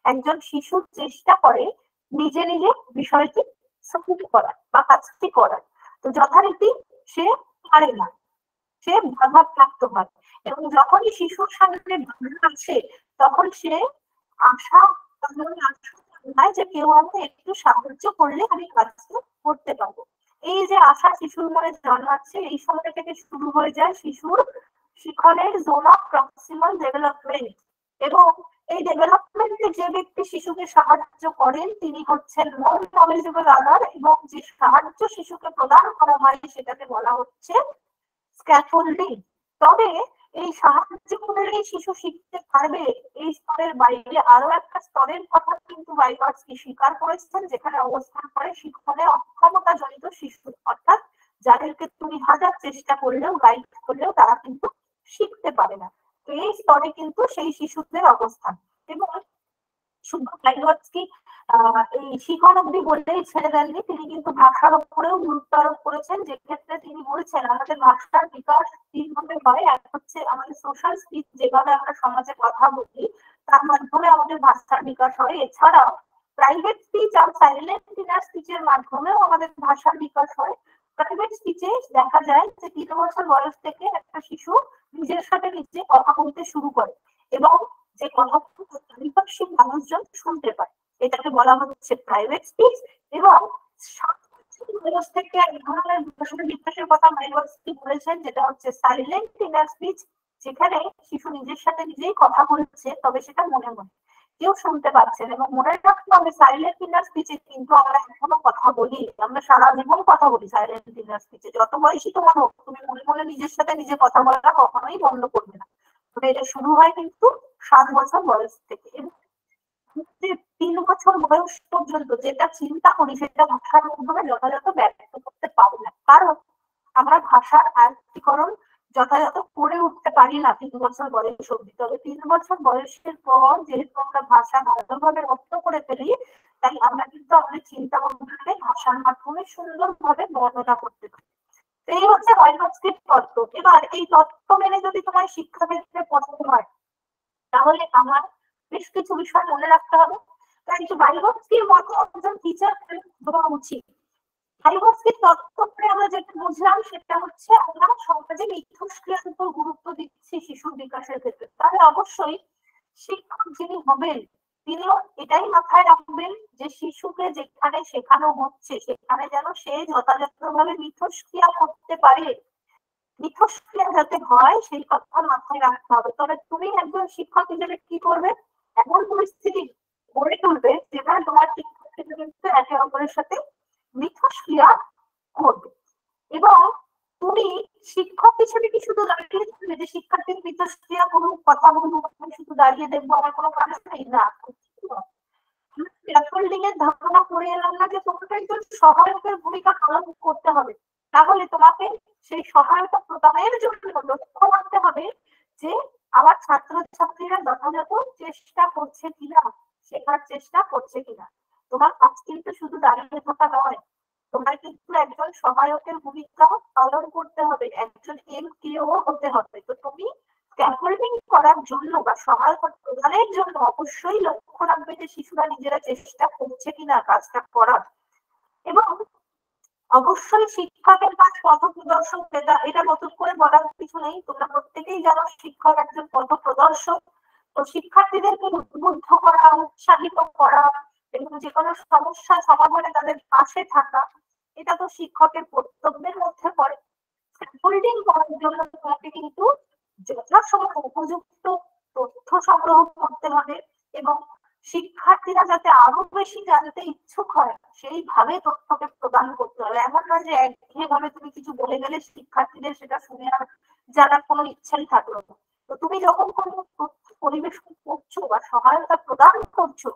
একজন শিশু চেষ্টা করে নিজে নিজে বিষয়টি সফল করার বা কাজটি করার। তো যথারীতি সে পারে না, সে বাধাপ্রাপ্ত হয় এবং যখনই শিশুর সামনে বাধা আসে তখন সে আশা যে কেউ আমাকে একটু সাহায্য করলে আমি কাজটা করতে পারবো। এই যে আশা শিশুর মনে জন্মাচ্ছে, এই সময় থেকে শুরু হয়ে যায় শিশুর শিক্ষণের জোন অফ প্রক্সিমাল ডেভেলপমেন্ট। এবং এই ডেভেলপমেন্টে যে ব্যক্তি শিশুকে সাহায্য করেন তিনি হচ্ছেন নন নলেজেবল আদার, এবং যে সাহায্য শিশুকে প্রদান করা হয় সেটাকে বলা হচ্ছে স্ক্যাফোল্ডিং। তবে এই সাহায্য করলে শিশু শিখতে পারবে, এই স্তরের বাইরে আরো একটা স্তরের কথা কিন্তু ভাইগটস্কি স্বীকার করেছেন, যেখানে অবস্থান করে শিক্ষণে অক্ষমতা জনিত শিশু, অর্থাৎ যাদেরকে তুমি হাজার চেষ্টা করলেও গাইড করলেও তারা কিন্তু শিখতে পারে না। তো এই স্তরে কিন্তু সেই শিশুদের অবস্থান। এবং শুধু ভাইগটস্কি এই শিখন অব্দি বললেই ছেড়ে দেননি, তিনি কিন্তু ভাষার উপরেও গুরুত্ব আরোপ করেছেন, যে ক্ষেত্রে তিনি বলছেন আমাদের ভাষার বিকাশ 3 ভাবে হয়। এক হচ্ছে আমাদের সোশ্যাল স্পিচ, যেভাবে আমরা সমাজে কথা বলি তার মাধ্যমে আমাদের ভাষার বিকাশ হয়। এছাড়াও প্রাইভেট স্পিচ আর সাইলেন্ট ইনার স্পিচের মাধ্যমেও আমাদের ভাষার বিকাশ হয়। প্রাইভেট স্পিচে দেখা যায় যে 3 বছর বয়স থেকে একটা শিশু নিজের সাথে নিজে কথা বলতে শুরু করে এবং যে কথাগুলো পারিপার্শ্বিক মানুষজন শুনতে পায়, এটাকে বলা হচ্ছে প্রাইভেট স্পিচ। এবং তোমাদেরকে এক ধরনের ভাষা বিকাশের কথা ভাইগটস্কি বলেছেন, যেটা হচ্ছে সাইলেন্ট ইনার স্পিচ, যেখানে শিশু নিজের সাথে নিজেই কথা বলছে, তবে সেটা মনে মনে, কেউ শুনতে পাচ্ছেন। এবং মনে রাখতে হবে সাইলেন্ট ইনার স্পিচে কিন্তু আমরা এখনো কথা বলি, আমরা সারা জীবন কথা বলি সাইলেন্ট ইনার স্পিচে। যত বয়সী তোমার হোক, তুমি মনে মনে নিজের সাথে নিজে কথা বলা কখনোই বন্ধ করবে না। তবে এটা শুরু হয় কিন্তু 7 বছর বয়স থেকে, এবং 3 বছর বয়স পর্যন্ত যেটা চিন্তা করি সেটা ভাষার মাধ্যমে যথাযথ ব্যক্ত করতে পারি না, কারণ আমরা ভাষার আয়ত্তীকরণ যথাযথ করে উঠতে পারি না 3 বছর বয়স অবধি। তবে 3 বছর বয়সের পর যেহেতু আমরা ভাষা ভালোভাবে রপ্ত করে ফেলি, তাই আমরা কিন্তু আমাদের চিন্তা ভাবনাকে ভাষার মাধ্যমে সুন্দরভাবে বর্ণনা করতে পারি। এই হচ্ছে ভাইগটস্কির তত্ত্ব। এবার এই তত্ত্ব মেনে যদি তোমার শিক্ষাক্ষেত্রে পড়াতে হয়, তাহলে আমার বেশ কিছু বিষয় মনে রাখতে হবে। তাই ভাইগটস্কির মতো একজন টিচার হওয়া উচিত। ভাইগটস্কির তত্ত্ব করে আমরা যেটা বুঝলাম সেটা হচ্ছে আমরা সমাজে মিথস্ক্রিয়ার উপর গুরুত্ব দিচ্ছি শিশুর বিকাশের ক্ষেত্রে। তাহলে অবশ্যই শিক্ষক যিনি হবেন তিনিও এটাই মাথায় রাখবেন যে শিশুকে যেখানে শেখানো হচ্ছে সেখানে যেন সে যথাযথভাবে মিথস্ক্রিয়া করতে পারে, মিথস্ক্রিয়া যাতে হয় সেই কথা মাথায় রাখতে হবে। তবে তুমি একজন শিক্ষক হিসেবে কি করবে, এমন পরিস্থিতি গড়ে তুলবে যেখানে তোমার শিক্ষার্থীরা কিন্তু একে অপরের সাথে মিথস্ক্রিয়া করবে। এবং তুমি শিক্ষক হিসেবে কি শুধু দাঁড়িয়ে থাকবে যে শিক্ষার্থীর মিথস্ক্রিয়া করুক, কথা বলুক, আমি শুধু দাঁড়িয়ে দেখবো, আমার কোনো কাজ নেই? না, স্ক্যাফোল্ডিং এর ধারণা করে এলাম না যে তোমাকে একজন সহায়কের ভূমিকা পালন করতে হবে। তাহলে তোমাকে সেই সহায়তা প্রদানের জন্য লক্ষ্য রাখতে হবে যে আমার ছাত্রছাত্রীরা যথাযথ চেষ্টা করছে কিনা, শেখার চেষ্টা করছে কিনা। তোমার কাজ কিন্তু শুধু দাঁড়িয়ে থাকা নয়, তোমার কিন্তু একজন সহায়কের ভূমিকা পালন করতে হবে, একজন এমকেও হতে হবে। তো তুমি স্ক্যাফোল্ডিং করার জন্য বা সহায়তা প্রদানের জন্য অবশ্যই লক্ষ্য রাখবে যে শিশুরা নিজেরা চেষ্টা করছে কিনা কাজটা করার। এবং অবশ্যই শিক্ষকের কাজ পথ প্রদর্শক, এটা নতুন করে বলার কিছু নেই, তোমরা প্রত্যেকেই জানো শিক্ষক একজন পথ প্রদর্শক। তো শিক্ষার্থীদেরকে উদ্বুদ্ধ করা, উৎসাহিত করা এবং যে কোনো সমস্যা সমাধানে তাদের পাশে থাকা, এটা তো শিক্ষকের কর্তব্যের মধ্যে পড়ে। স্ক্যাফোল্ডিং করার জন্য তোমাকে কিন্তু যথাসময়ে উপযুক্ত তথ্য সংগ্রহ করতে হবে এবং শিক্ষার্থীরা যাতে আরো বেশি জানতে ইচ্ছুক হয় সেইভাবে তথ্যকে প্রদান করতে হবে। এমন নয় যে একঘেয়েভাবে তুমি কিছু বলে গেলে শিক্ষার্থীদের সেটা শুনে আর জানার কোনো ইচ্ছাই থাকলো না। তো তুমি যখন কোনো তথ্য পরিবেশন করছো বা সহায়তা প্রদান করছো,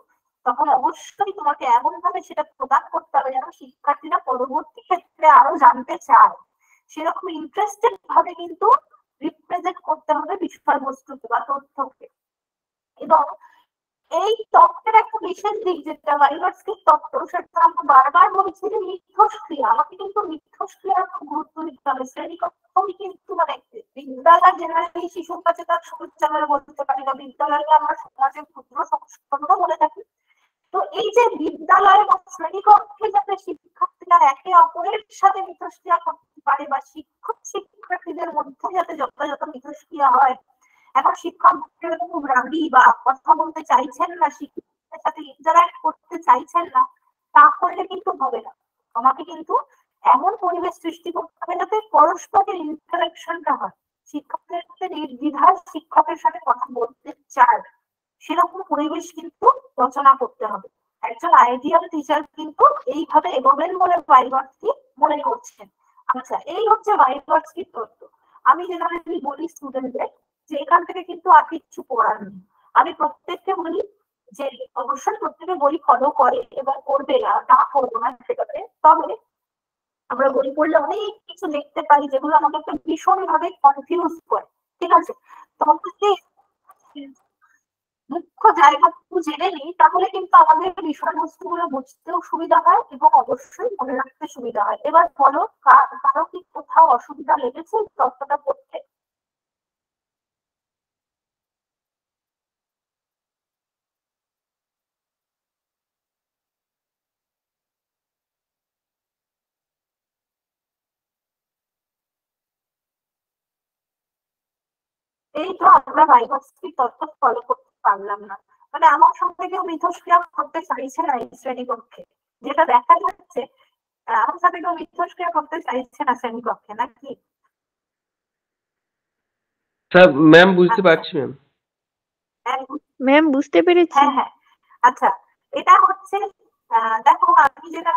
তখন অবশ্যই তোমাকে এমন ভাবে সেটা প্রদান করতে হবে যেন শিক্ষার্থীরা পরবর্তী ক্ষেত্রে আরো জানতে চায়। সেরকম ইন্টারেস্টেড ভাবে কিন্তু রিপ্রেজেন্ট করতে হবে বিষয়বস্তুকে বা তথ্যকে। এবং এই তত্ত্বের একটা বিশেষ দিক যেটা ভাইগটস্কির তত্ত্ব, সেটা আমরা বারবার বলছি যে মিথস্ক্রিয়া। আমাকে কিন্তু মিথস্ক্রিয়ার খুব গুরুত্ব দিতে হবে। শ্রেণীকক্ষই কিন্তু মানে বিদ্যালয় জেনারেলি শিশুর কাছে তার সমস্যা আমরা বলতে পারি না, বিদ্যালয়কে আমরা সমাজের ক্ষুদ্র সংস্করণও বলে থাকি। তো এই যে বিদ্যালয় বা শ্রেণীকক্ষে যাতে শিক্ষার্থীরা একে অপরের সাথে মিথস্ক্রিয়া করতে পারে বা শিক্ষক শিক্ষার্থীদের মধ্যে যাতে যথাযথ মিথস্ক্রিয়া হয়। এখন শিক্ষক খুব রাগী বা কথা বলতে চাইছেন না, শিক্ষকদের সাথে ইন্টারঅ্যাক্ট করতে চাইছেন না, তাহলে কিন্তু হবে না। আমাকে কিন্তু এমন পরিবেশ সৃষ্টি করতে হবে যাতে পরস্পরের ইন্টারাকশনটা হয়, শিক্ষকদের সাথে নির্দ্বিধায় শিক্ষকের সাথে কথা বলতে চায়, সেরকম পরিবেশ কিন্তু রচনা করতে হবে। একজন আইডিয়াল টিচার কিন্তু এইভাবে এগোবেন বলে ভাইগটস্কি মনে করছেন। আচ্ছা, এই হচ্ছে ভাইগটস্কির তত্ত্ব। আমি জেনারেলি বলি স্টুডেন্টদের যে এখান থেকে কিন্তু আর কিছু পড়ার নেই। আমি প্রত্যেককে বলি যে অবশ্যই প্রত্যেকে বই ফলো করে এবং করবে, না করবো না সেটাতে। তবে আমরা বই পড়লে অনেক কিছু দেখতে পাই যেগুলো আমাদেরকে ভীষণ ভাবে কনফিউজ করে, ঠিক আছে? তবে মুখ্য জায়গা জেনে নিই, তাহলে কিন্তু আমাদের বিষয়বস্তুগুলো বুঝতেও সুবিধা হয় এবং অবশ্যই মনে রাখতে সুবিধা হয়। এবার বলো, কারো কি কোথাও অসুবিধা লেগেছে তথ্যটা পড়তে? এই তো আমরা ভাইগটস্কির তথ্য ফলো করতে পারলাম না, মানে আমার সঙ্গে কেউ মিথস্ক্রিয়া করতে চাইছে না এই শ্রেণীকক্ষে। যেটা দেখা যাচ্ছে আমার সাথে কেউ মিথস্ক্রিয়া করতে চাইছে না শ্রেণীকক্ষে নাকি? স্যার ম্যাম বুঝতে পারছি ম্যাম। ম্যাম বুঝতে পেরেছি। হ্যাঁ হ্যাঁ, আচ্ছা এটা হচ্ছে দেখো আমি যেটা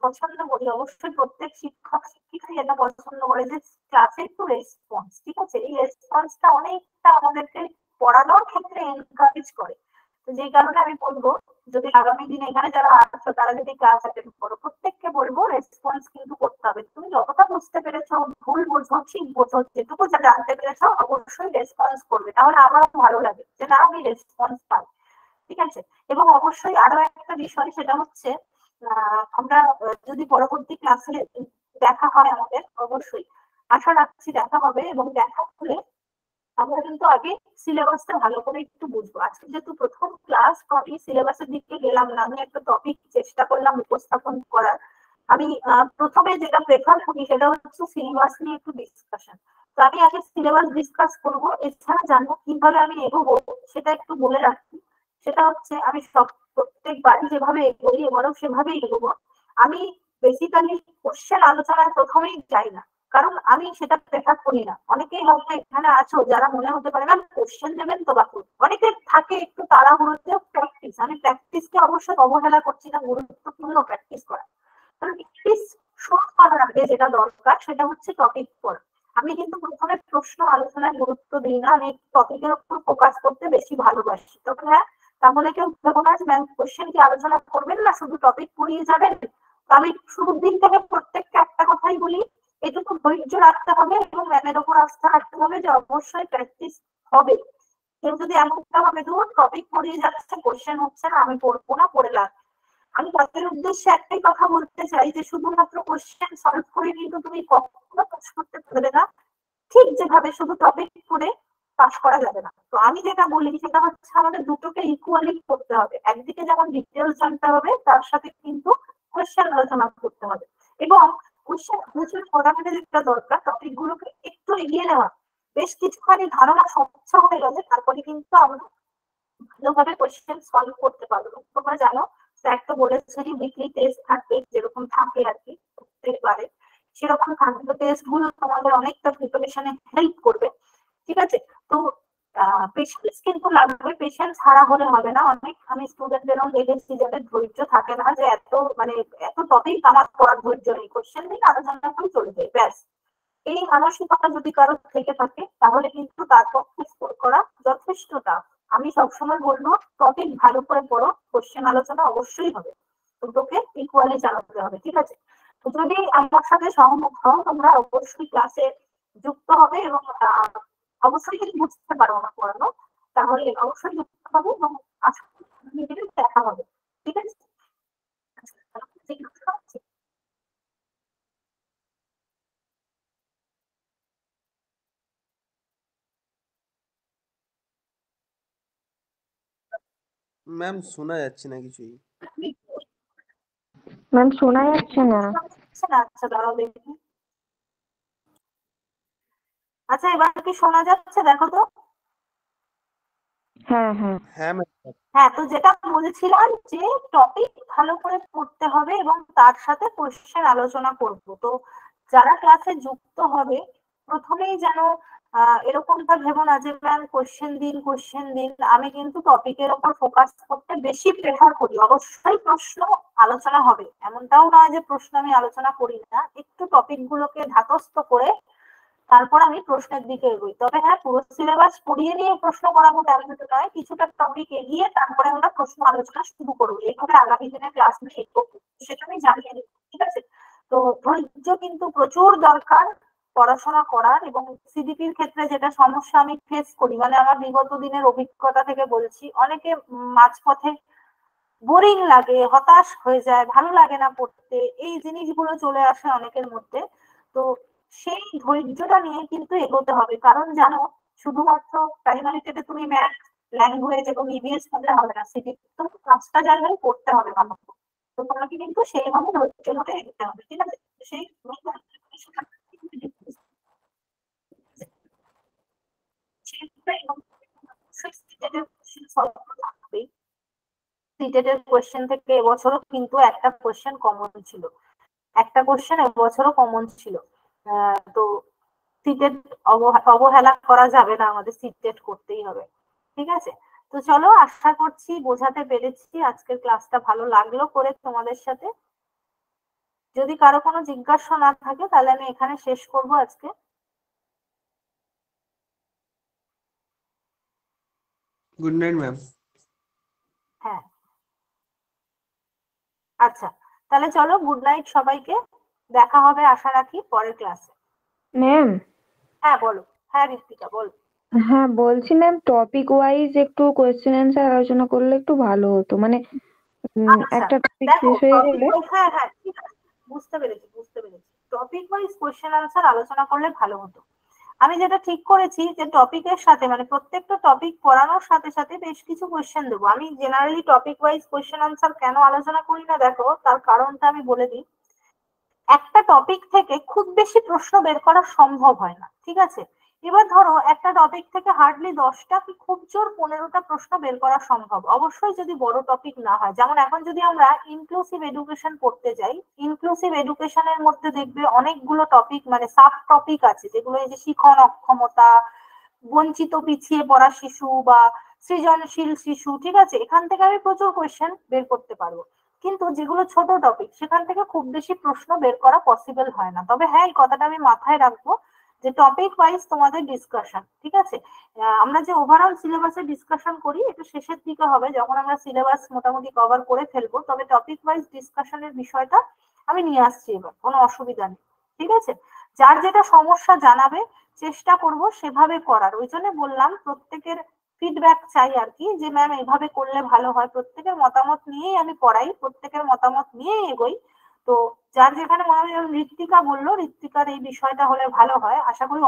পছন্দ করি, অবশ্যই প্রত্যেক শিক্ষক শিক্ষিকাই এটা পছন্দ করে যে ক্লাসে একটু রেসপন্স, ঠিক আছে? এই রেসপন্সটা অনেকটা আমাদেরকে পড়ানোর ক্ষেত্রে এনকারেজ করে। তো যেই কারণে আমি বলবো যদি আগামী দিনে এখানে যারা আছো তারা যদি ক্লাস অ্যাটেন্ড করো, প্রত্যেককে বলবো রেসপন্স কিন্তু করতে হবে। তুমি যতটা বুঝতে পেরেছো, ভুল বোঝো, ঠিক বোঝো, যেটুকু যা জানতে পেরেছো অবশ্যই রেসপন্স করবে, তাহলে আমারও ভালো লাগে যে না আমি রেসপন্স পাই, ঠিক আছে? এবং অবশ্যই আরো একটা বিষয়, সেটা হচ্ছে আমরা যদি পরবর্তী ক্লাসে দেখা হয় আমাদের, অবশ্যই আশা রাখছি দেখা হবে, এবং দেখা হলে আমরা কিন্তু আগে সিলেবাসটা ভালো করে একটু বুঝবো। আজকে যেহেতু প্রথম ক্লাস, তো আমি সিলেবাসের দিকে গেলাম না, আমি একটা টপিক চেষ্টা করলাম উপস্থাপন করার। আমি প্রথমে যেটা প্রেফার করি সেটা হচ্ছে সিলেবাস নিয়ে একটু ডিসকাশন। তো আমি আগে সিলেবাস ডিসকাস করবো, এছাড়া জানবো কিভাবে আমি এগোবো সেটা একটু বলে রাখি। সেটা হচ্ছে আমি প্রত্যেকবারই যেভাবে এগোই এবারও সেভাবেই এগোবো। আমি বেসিক্যালি কোশ্চেন আলোচনায় প্রথমেই যাই না, কারণ আমি সেটা প্রেফার করি না। অনেকেই হয়তো এখানে আছো যারা মনে হতে পারে না কোশ্চেন দেবেন তো বাকি, অনেকে থাকে একটু তাড়াহুড়োতে প্র্যাকটিস। আমি প্র্যাকটিসকে অবশ্যই অবহেলা করছি না, গুরুত্বপূর্ণ প্র্যাকটিস করা। কারণ প্র্যাকটিস শুরু করার আগে যেটা দরকার সেটা হচ্ছে টপিক পড়া। আমি কিন্তু প্রথমে প্রশ্ন আলোচনায় গুরুত্ব দিই না, আমি টপিকের উপর ফোকাস করতে বেশি ভালোবাসি। তবে হ্যাঁ, তাহলে কেউ ভেবো না ম্যাম কোশ্চেন কি আলোচনা করবেন না, শুধু টপিক পড়িয়ে যাবেন। আমি শুরুর দিন থেকে প্রত্যেকটা একটা কথাই বলি, এটুকু ধৈর্য রাখতে হবে এবং ম্যামের ওপর আস্থা রাখতে হবে যে অবশ্যই প্র্যাকটিস হবে। কেউ যদি এমনটা ভাবে ধরুন টপিক পড়িয়ে যাচ্ছে, কোশ্চেন হচ্ছে না, আমি পড়বো না, পড়ে লাভ। আমি তাদের উদ্দেশ্যে একটাই কথা বলতে চাই যে শুধুমাত্র কোশ্চেন সলভ করে কিন্তু তুমি কখনো পাস করতে পারবে না, ঠিক যেভাবে শুধু টপিক পড়ে পাস করা যাবে না। তো আমি যেটা বলি সেটা হচ্ছে আমাদের দুটোকে ইকুয়ালি করতে হবে। একদিকে যেমন ডিটেলস জানতে হবে, তার সাথে কিন্তু কোশ্চেন আলোচনা করতে হবে। এবং কোশ্চেন আলোচনা করার আগে যেটা দরকার, টপিক গুলোকে একটু এগিয়ে নেওয়া। বেশ কিছুখানি ধারণা স্বচ্ছ হয়ে গেলে তারপরে কিন্তু আমরা ভালোভাবে কোশ্চেন সলভ করতে পারবো। তোমরা জানো স্যার তো বলেছে উইকলি টেস্ট থাকবে, যেরকম থাকে আর কি প্রত্যেকবারে সেরকম থাকবে। টেস্ট গুলো তোমাদের অনেকটা প্রিপারেশনে হেল্প করবে, ঠিক আছে? তো পেশেন্স কিন্তু লাগবে, পেশেন্স হারা হলে হবে না। অনেক আমি স্টুডেন্টদেরও দেখেছি যাদের ধৈর্য থাকে না, যে এত টপিক আমার পড়ার ধৈর্য নেই, কোশ্চেন দিন আলোচনা করে চলে যায় ব্যাস। এই মানসিকতা যদি কারো থেকে থাকে তাহলে কিন্তু তার পক্ষে স্কোর করা যথেষ্ট টাফ। আমি সবসময় বলবো টপিক ভালো করে পড়ো, কোশ্চেন আলোচনা অবশ্যই হবে, দুটোকে ইকুয়ালি চালাতে হবে, ঠিক আছে? তো যদি আমার সাথে সহমত হও তোমরা অবশ্যই ক্লাসে যুক্ত হবে, এবং অবশ্যই যদি বুঝতে পারো আমার পড়ানো তাহলে অবশ্যই যুক্ত হবে, এবং আশা করি দেখা হবে, ঠিক আছে? ম্যাম শোনা যাচ্ছে না কিছুই। ম্যাম শোনা যাচ্ছে না। আচ্ছা দাঁড়াও দেখি। আচ্ছা এবার কি শোনা যাচ্ছে? দেখো তো। হ্যাঁ হ্যাঁ হ্যাঁ ম্যাম। হ্যাঁ, তো যেটা বলছিলাম যে টপিক ভালো করে পড়তে হবে এবং তার সাথে কোশ্চেন আলোচনা করব। তো যারা ক্লাসে যুক্ত হবে প্রথমেই যেন এরকমটা ভেবো না যে ম্যাম কোশ্চেন দিন কোশ্চেন দিন। আমি কিন্তু টপিকের উপর ফোকাস করতে বেশি প্রেফার করি। অবশ্যই প্রশ্ন আলোচনা হবে, এমনটাও নয় যে প্রশ্ন আমি আলোচনা করি না, একটু টপিক গুলোকে ধাতস্থ করে তারপর আমি প্রশ্নের দিকে এগোই। তবে হ্যাঁ, পুরো সিলেবাস পড়িয়ে নিয়ে প্রশ্ন করাবো তেমনটা নয়, কিছুটা টপিক এগিয়ে তারপরে আমরা প্রশ্ন আলোচনা শুরু করবো। এইভাবে আগামী দিনে ক্লাস নিয়ে এগোবো, সেটা আমি জানিয়ে দিই, ঠিক আছে? তো ধৈর্য কিন্তু প্রচুর দরকার পড়াশোনা করার। এবং সিডিপির ক্ষেত্রে যেটা সমস্যা আমি ফেস করি, মানে আমার বিগত দিনের অভিজ্ঞতা থেকে বলছি, অনেকে মাঝপথে বোরিং লাগে, হতাশ হয়ে যায়, ভালো লাগে না পড়তে, এই জিনিসগুলো চলে আসে অনেকের মধ্যে। তো সেই ধৈর্যটা নিয়ে কিন্তু এগোতে হবে, কারণ জানো শুধুমাত্র প্রাইমারিতে তুমি ম্যাথ, ল্যাঙ্গুয়েজ এবং ইভিএস পড়লে হবে না, সিটি তো 5টা জায়গায় পড়তে হবে ভালো। তো তোমাকে কিন্তু সেইভাবে ধৈর্য ধরে এগোতে হবে, ঠিক আছে? সেই সিটেটের কোয়েশ্চেন থেকে এবছরও কিন্তু একটা কোয়েশ্চেন কমন ছিল, একটা কোশ্চেন এবছরও কমন ছিল। তো সিটেট অবহেলা করা যাবে না, আমাদের সিটেট করতেই হবে। ঠিক আছে, তো চলো, আশা করছি বোঝাতে পেরেছি। আজকের ক্লাসটা ভালো লাগলো করে তোমাদের সাথে। যদি কারো কোনো জিজ্ঞাসা না থাকে তাহলে আমি এখানে শেষ করব আজকে। Good night ma'am. হ্যাঁ, আচ্ছা, তাহলে চলো, গুড নাইট সবাইকে। দেখা হবে আশা রাখি পরের ক্লাসে। ম্যাম, হ্যাঁ বলো। হ্যাঁ ঋত্বিকা বলো। হ্যাঁ বলছি ম্যাম, টপিক ওয়াইজ একটু কোয়েশ্চেন অ্যান্সার আলোচনা করলে একটু ভালো হতো, মানে আচ্ছা একটা টপিক দেখো, শেষ হয়ে টপিক গেলে। ওয়াইজ, হ্যাঁ হ্যাঁ ঠিক আছে, বুঝতে পেরেছি বুঝতে পেরেছি। টপিক ওয়াইজ কোশ্চেন আনসার আলোচনা করলে ভালো হতো। আমি যেটা ঠিক করেছি যে টপিকের সাথে, মানে প্রত্যেকটা টপিক পড়ানোর সাথে সাথে বেশ কিছু কোশ্চেন দেবো। আমি generally topic wise question answer কেন আলোচনা করি না, দেখো তার কারণটা আমি বলে দিই। একটা টপিক থেকে খুব বেশি প্রশ্ন বের করা সম্ভব হয় না, ঠিক আছে। এবার ধরো একটা টপিক থেকে হার্ডলি 10টা কি খুব জোর 15টা প্রশ্ন বের করা সম্ভব, অবশ্যই যদি বড় টপিক না হয়। যেমন এখন যদি আমরা ইনক্লুসিভ এডুকেশন পড়তে যাই, ইনক্লুসিভ এডুকেশনের মধ্যে দেখবে অনেকগুলো টপিক, মানে সাব টপিক আছে, যেগুলো এই যে শিখন অক্ষমতা, বঞ্চিত পিছিয়ে পড়া শিশু বা সৃজনশীল শিশু, ঠিক আছে, এখান থেকে আমি প্রচুর কোয়েশ্চেন বের করতে পারবো। কিন্তু যেগুলো ছোট টপিক, সেখান থেকে খুব বেশি প্রশ্ন বের করা পসিবল হয় না। তবে হ্যাঁ, এই কথাটা আমি মাথায় রাখবো যে টপিক ওয়াইজ তোমাদের ডিসকাশন, ঠিক আছে। আমরা যে ওভারঅল সিলেবাসে ডিসকাশন করি, এটা শেষের দিকে হবে, যখন আমরা সিলেবাস মোটামুটি কভার করে ফেলবো। তবে টপিক ওয়াইজ ডিসকাশনের বিষয়টা আমি নিয়ে আসছি এবার, কোনো অসুবিধা নেই, ঠিক আছে। যার যেটা সমস্যা জানাবে, চেষ্টা করব সেভাবে করার। ওই জন্য বললাম প্রত্যেকের ফিডব্যাক চাই আর কি, যে ম্যাম এইভাবে করলে ভালো হয়। প্রত্যেকের মতামত নিয়েই আমি পড়াই, প্রত্যেকের মতামত নিয়েই এগোই। তো যার যেখানে মনে হয়, যেমন ঋত্বিকা বললো, ঋত্বিকার এই বিষয়টা হলে ভালো হয়। আশা করি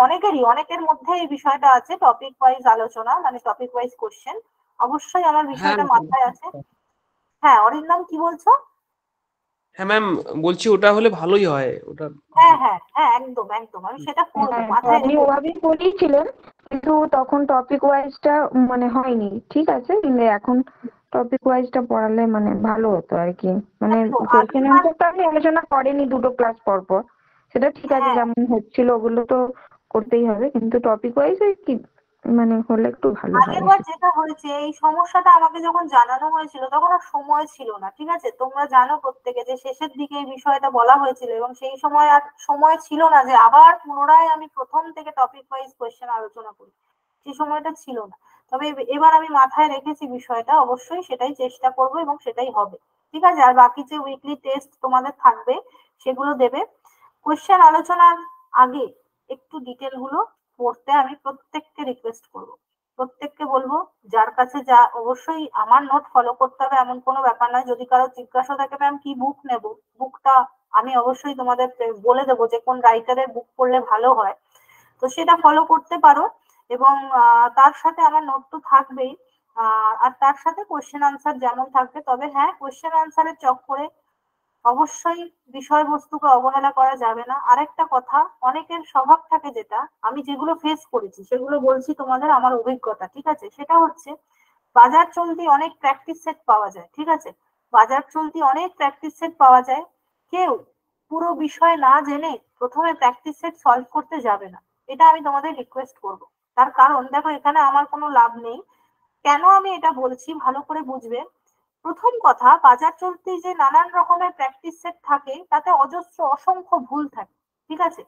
অনেকের মধ্যে এই বিষয়টা আছে, টপিক ওয়াইজ আলোচনা, মানে টপিক ওয়াইজ কোশ্চেন। অবশ্যই আমার হ্যাঁ বিষয়টা মাথায় আছে। হ্যাঁ অরিন্দম, কি বলছো? হ্যাঁ ম্যাম, বলছি ওটা হলে ভালোই হয় ওটা। হ্যাঁ হ্যাঁ হ্যাঁ, একদম একদম, আমি সেটা করবো, হ্যাঁ, মাথায় আপনি রেখো। ওভাবেই বলেইছিলেন, কিন্তু তখন টপিক ওয়াইজটা মানে হয়নি, ঠিক আছে, কিন্তু এখন টপিক ওয়াইজটা পড়ালে মানে ভালো হতো আর কি। মানে দেখো কোশ্চেন আগেরবার, অ্যান্সারটা আপনি আলোচনা করেনি দুটো ক্লাস পর পর, সেটা ঠিক আছে, হ্যাঁ যেমন হচ্ছিল ওগুলো তো করতেই হবে, কিন্তু টপিক ওয়াইজ কি মানে হলে একটু ভালো হয় আর আগেরবার কি। যেটা হয়েছে, এই সমস্যাটা আমাকে যখন জানানো হয়েছিল তখন আর সময় ছিল না, ঠিক আছে। তোমরা জানো প্রত্যেকে যে শেষের দিকে এই বিষয়টা বলা হয়েছিল, এবং সেই সময় আর সময় ছিল না যে আবার পুনরায় আমি প্রথম থেকে টপিক ওয়াইজ কোয়েশ্চেন আলোচনা করি, সেই সময়টা ছিল না। তবে এবার আমি মাথায় রেখেছি বিষয়টা, অবশ্যই সেটাই চেষ্টা করব এবং সেটাই হবে, ঠিক আছে। আর বাকি যে উইকলি টেস্ট তোমাদের থাকবে, সেগুলো দেবে। কোয়েশ্চেন আলোচনার আগে একটু ডিটেল গুলো পড়তে আমি প্রত্যেককে রিকোয়েস্ট করবো, প্রত্যেককে বলবো। যার কাছে যা, অবশ্যই আমার নোট ফলো করতে হবে এমন কোনো ব্যাপার নয়। যদি কারো জিজ্ঞাসা থাকে ম্যাম কি বুক নেব, বুকটা আমি অবশ্যই তোমাদের বলে দেবো যে কোন রাইটারের বুক পড়লে ভালো হয়, তো সেটা ফলো করতে পারো। এবং তার সাথে আমার নোট তো থাকবেই, আর তার সাথে কোয়েশ্চেন আনসার যেমন থাকবে। তবে হ্যাঁ, কোয়েশ্চেন আনসারের চক্করে অবশ্যই বিষয়বস্তুকে অবহেলা করা যাবে না। আরেকটা কথা, অনেকের স্বভাব থাকে, যেটা আমি যেগুলো ফেস করেছি সেগুলো বলছি তোমাদের, আমার অভিজ্ঞতা, ঠিক আছে। সেটা হচ্ছে, বাজার চলতি অনেক প্র্যাকটিস সেট পাওয়া যায়, ঠিক আছে। বাজার চলতি অনেক প্র্যাকটিস সেট পাওয়া যায়। কেউ পুরো বিষয় না জেনে প্রথমে প্র্যাকটিস সেট সলভ করতে যাবে না, এটা আমি তোমাদের রিকোয়েস্ট করব। তার কারণ দেখো, এখানে আমার কোনো লাভ নেই। কেন আমি এটা বলছি ভালো করে বুঝবে। প্রথম কথা, বাজার চলতে যে নানান রকমের প্র্যাকটিস সেট থাকে, তাতে অজস্র অসংখ্য ভুল থাকে, ঠিক আছে।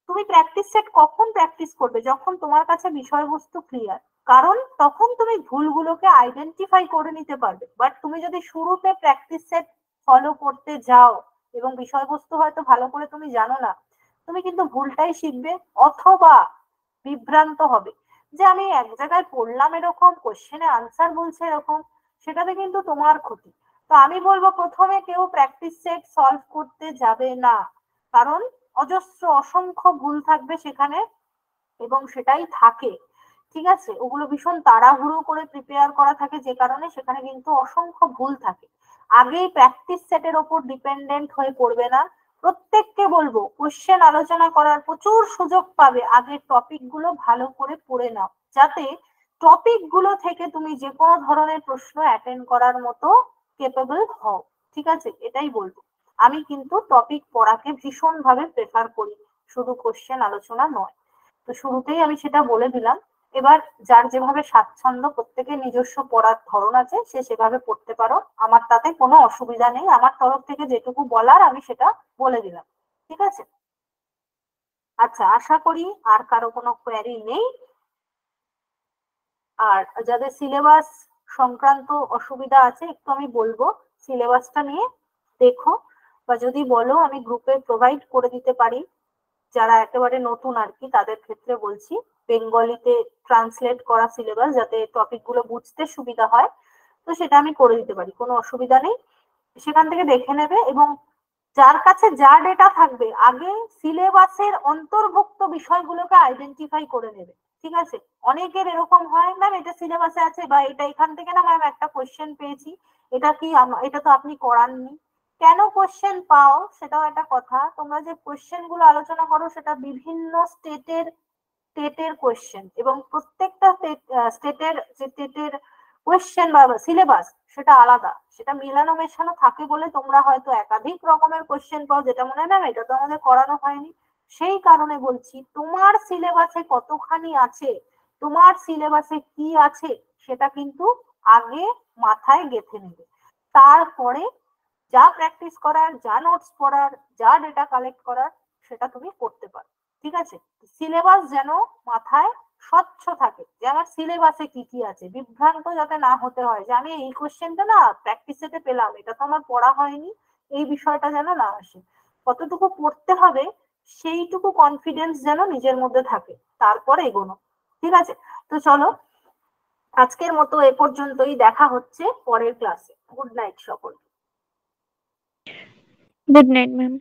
তুমি প্র্যাকটিস সেট কখন প্র্যাকটিস করবে, যখন তোমার কাছে বিষয়বস্তু ক্লিয়ার, কারণ তখন তুমি ভুলগুলোকে আইডেন্টিফাই করে নিতে পারবে। বাট তুমি যদি শুরুতে প্র্যাকটিস সেট ফলো করতে যাও এবং বিষয়বস্তু হয়তো ভালো করে তুমি জানো না, তুমি কিন্তু ভুলটাই শিখবে, অথবা বিভ্রান্ত হবে যে আমি এক জায়গায় পড়লাম এরকম, কোশ্চেনে আনসার বলছে এরকম, সেটাতে কিন্তু তোমার ক্ষতি। তো আমি বলবো প্রথমে কেউ প্র্যাকটিস সেট সলভ করতে যাবে না, কারণ অজস্র অসংখ্য ভুল থাকবে সেখানে, এবং সেটাই থাকে, ঠিক আছে। ওগুলো ভীষণ তাড়াহুড়ো করে প্রিপেয়ার করা থাকে, যে কারণে সেখানে কিন্তু অসংখ্য ভুল থাকে। আগেই প্র্যাকটিস সেটের ওপর ডিপেন্ডেন্ট হয়ে পড়বে না। প্রত্যেককে বলবো, কোশ্চেন আলোচনা করার প্রচুর সুযোগ পাবে, আগের টপিক গুলো ভালো করে পড়ে নাও, যাতে টপিক গুলো থেকে তুমি যে কোনো ধরনের প্রশ্ন অ্যাটেন্ড করার মতো কেপেবল হও, ঠিক আছে, এটাই বলবো। আমি কিন্তু টপিক পড়াকে ভীষণ ভাবে প্রেফার করি, শুধু কোশ্চেন আলোচনা নয়। তো শুরুতেই আমি সেটা বলে দিলাম। এবার যার যেভাবে স্বাচ্ছন্দ্য, প্রত্যেকের নিজস্ব পড়ার ধরন আছে, সে সেভাবে পড়তে পারো, আমার তাতে কোনো অসুবিধা নেই। আমার তরফ থেকে যেটুকু বলার আমি সেটা বলে দিলাম, ঠিক আছে? আচ্ছা, আশা করি আর কারো কোনো কোয়ারি নেই। আর যাদের সিলেবাস সংক্রান্ত অসুবিধা আছে, একটু আমি বলবো সিলেবাসটা নিয়ে দেখো, বা যদি বলো আমি গ্রুপে প্রোভাইড করে দিতে পারি। যারা একেবারে নতুন আর কি, তাদের ক্ষেত্রে বলছি বেঙ্গলিতে ট্রান্সলেট করা সিলেবাস, যাতে টপিক গুলো বুঝতে সুবিধা হয়, তো সেটা আমি করে দিতে পারি, কোনো অসুবিধা নেই। সেখান থেকে দেখে নেবে, এবং যার কাছে যা ডেটা থাকবে আগে সিলেবাসের অন্তর্ভুক্ত বিষয়গুলোকে আইডেন্টিফাই করে নেবে, ঠিক আছে? অনেকের এরকম হয়, ম্যাম এটা সিলেবাসে আছে, বা এটা এখান থেকে না ম্যাম একটা কোশ্চেন পেয়েছি, এটা কি এটা তো আপনি করাননি। কেন কোশ্চেন পাও সেটাও একটা কথা। তোমরা যে কোশ্চেন গুলো আলোচনা করো সেটা বিভিন্ন স্টেটের কোশ্চেন, এবং প্রত্যেকটা স্টেটের কোশ্চেন বা সিলেবাস সেটা আলাদা, সেটা মেলানো মেশানো থাকে বলে তোমরা হয়তো একাধিক রকমের কোশ্চেন পাও, যেটা মনে হয় ম্যাম এটা তো আমাদের করানো হয়নি। সেই কারণে বলছি, তোমার সিলেবাসে কতখানি আছে, তোমার সিলেবাসে কি আছে, সেটা কিন্তু আগে মাথায় গেঁথে নেবে। তারপরে যা প্র্যাকটিস করার, যা নোটস পড়ার, যা ডেটা কালেক্ট করার, সেটা তুমি করতে পারো, ঠিক আছে? সিলেবাস যেন মাথায় স্বচ্ছ থাকে, যে আমার সিলেবাসে কি কি আছে, বিভ্রান্ত যাতে না হতে হয় যে আমি এই কোশ্চেনটা না প্র্যাকটিস সেটে পেলাম, এটা তো আমার পড়া হয়নি, এই বিষয়টা যেন না আসে। কতটুকু পড়তে হবে সেইটুকু কনফিডেন্স যেন নিজের মধ্যে থাকে, তারপর এগোনো, ঠিক আছে? তো চলো, আজকের মতো এ পর্যন্তই, দেখা হচ্ছে পরের ক্লাসে। গুড নাইট সকল। Good night ma'am.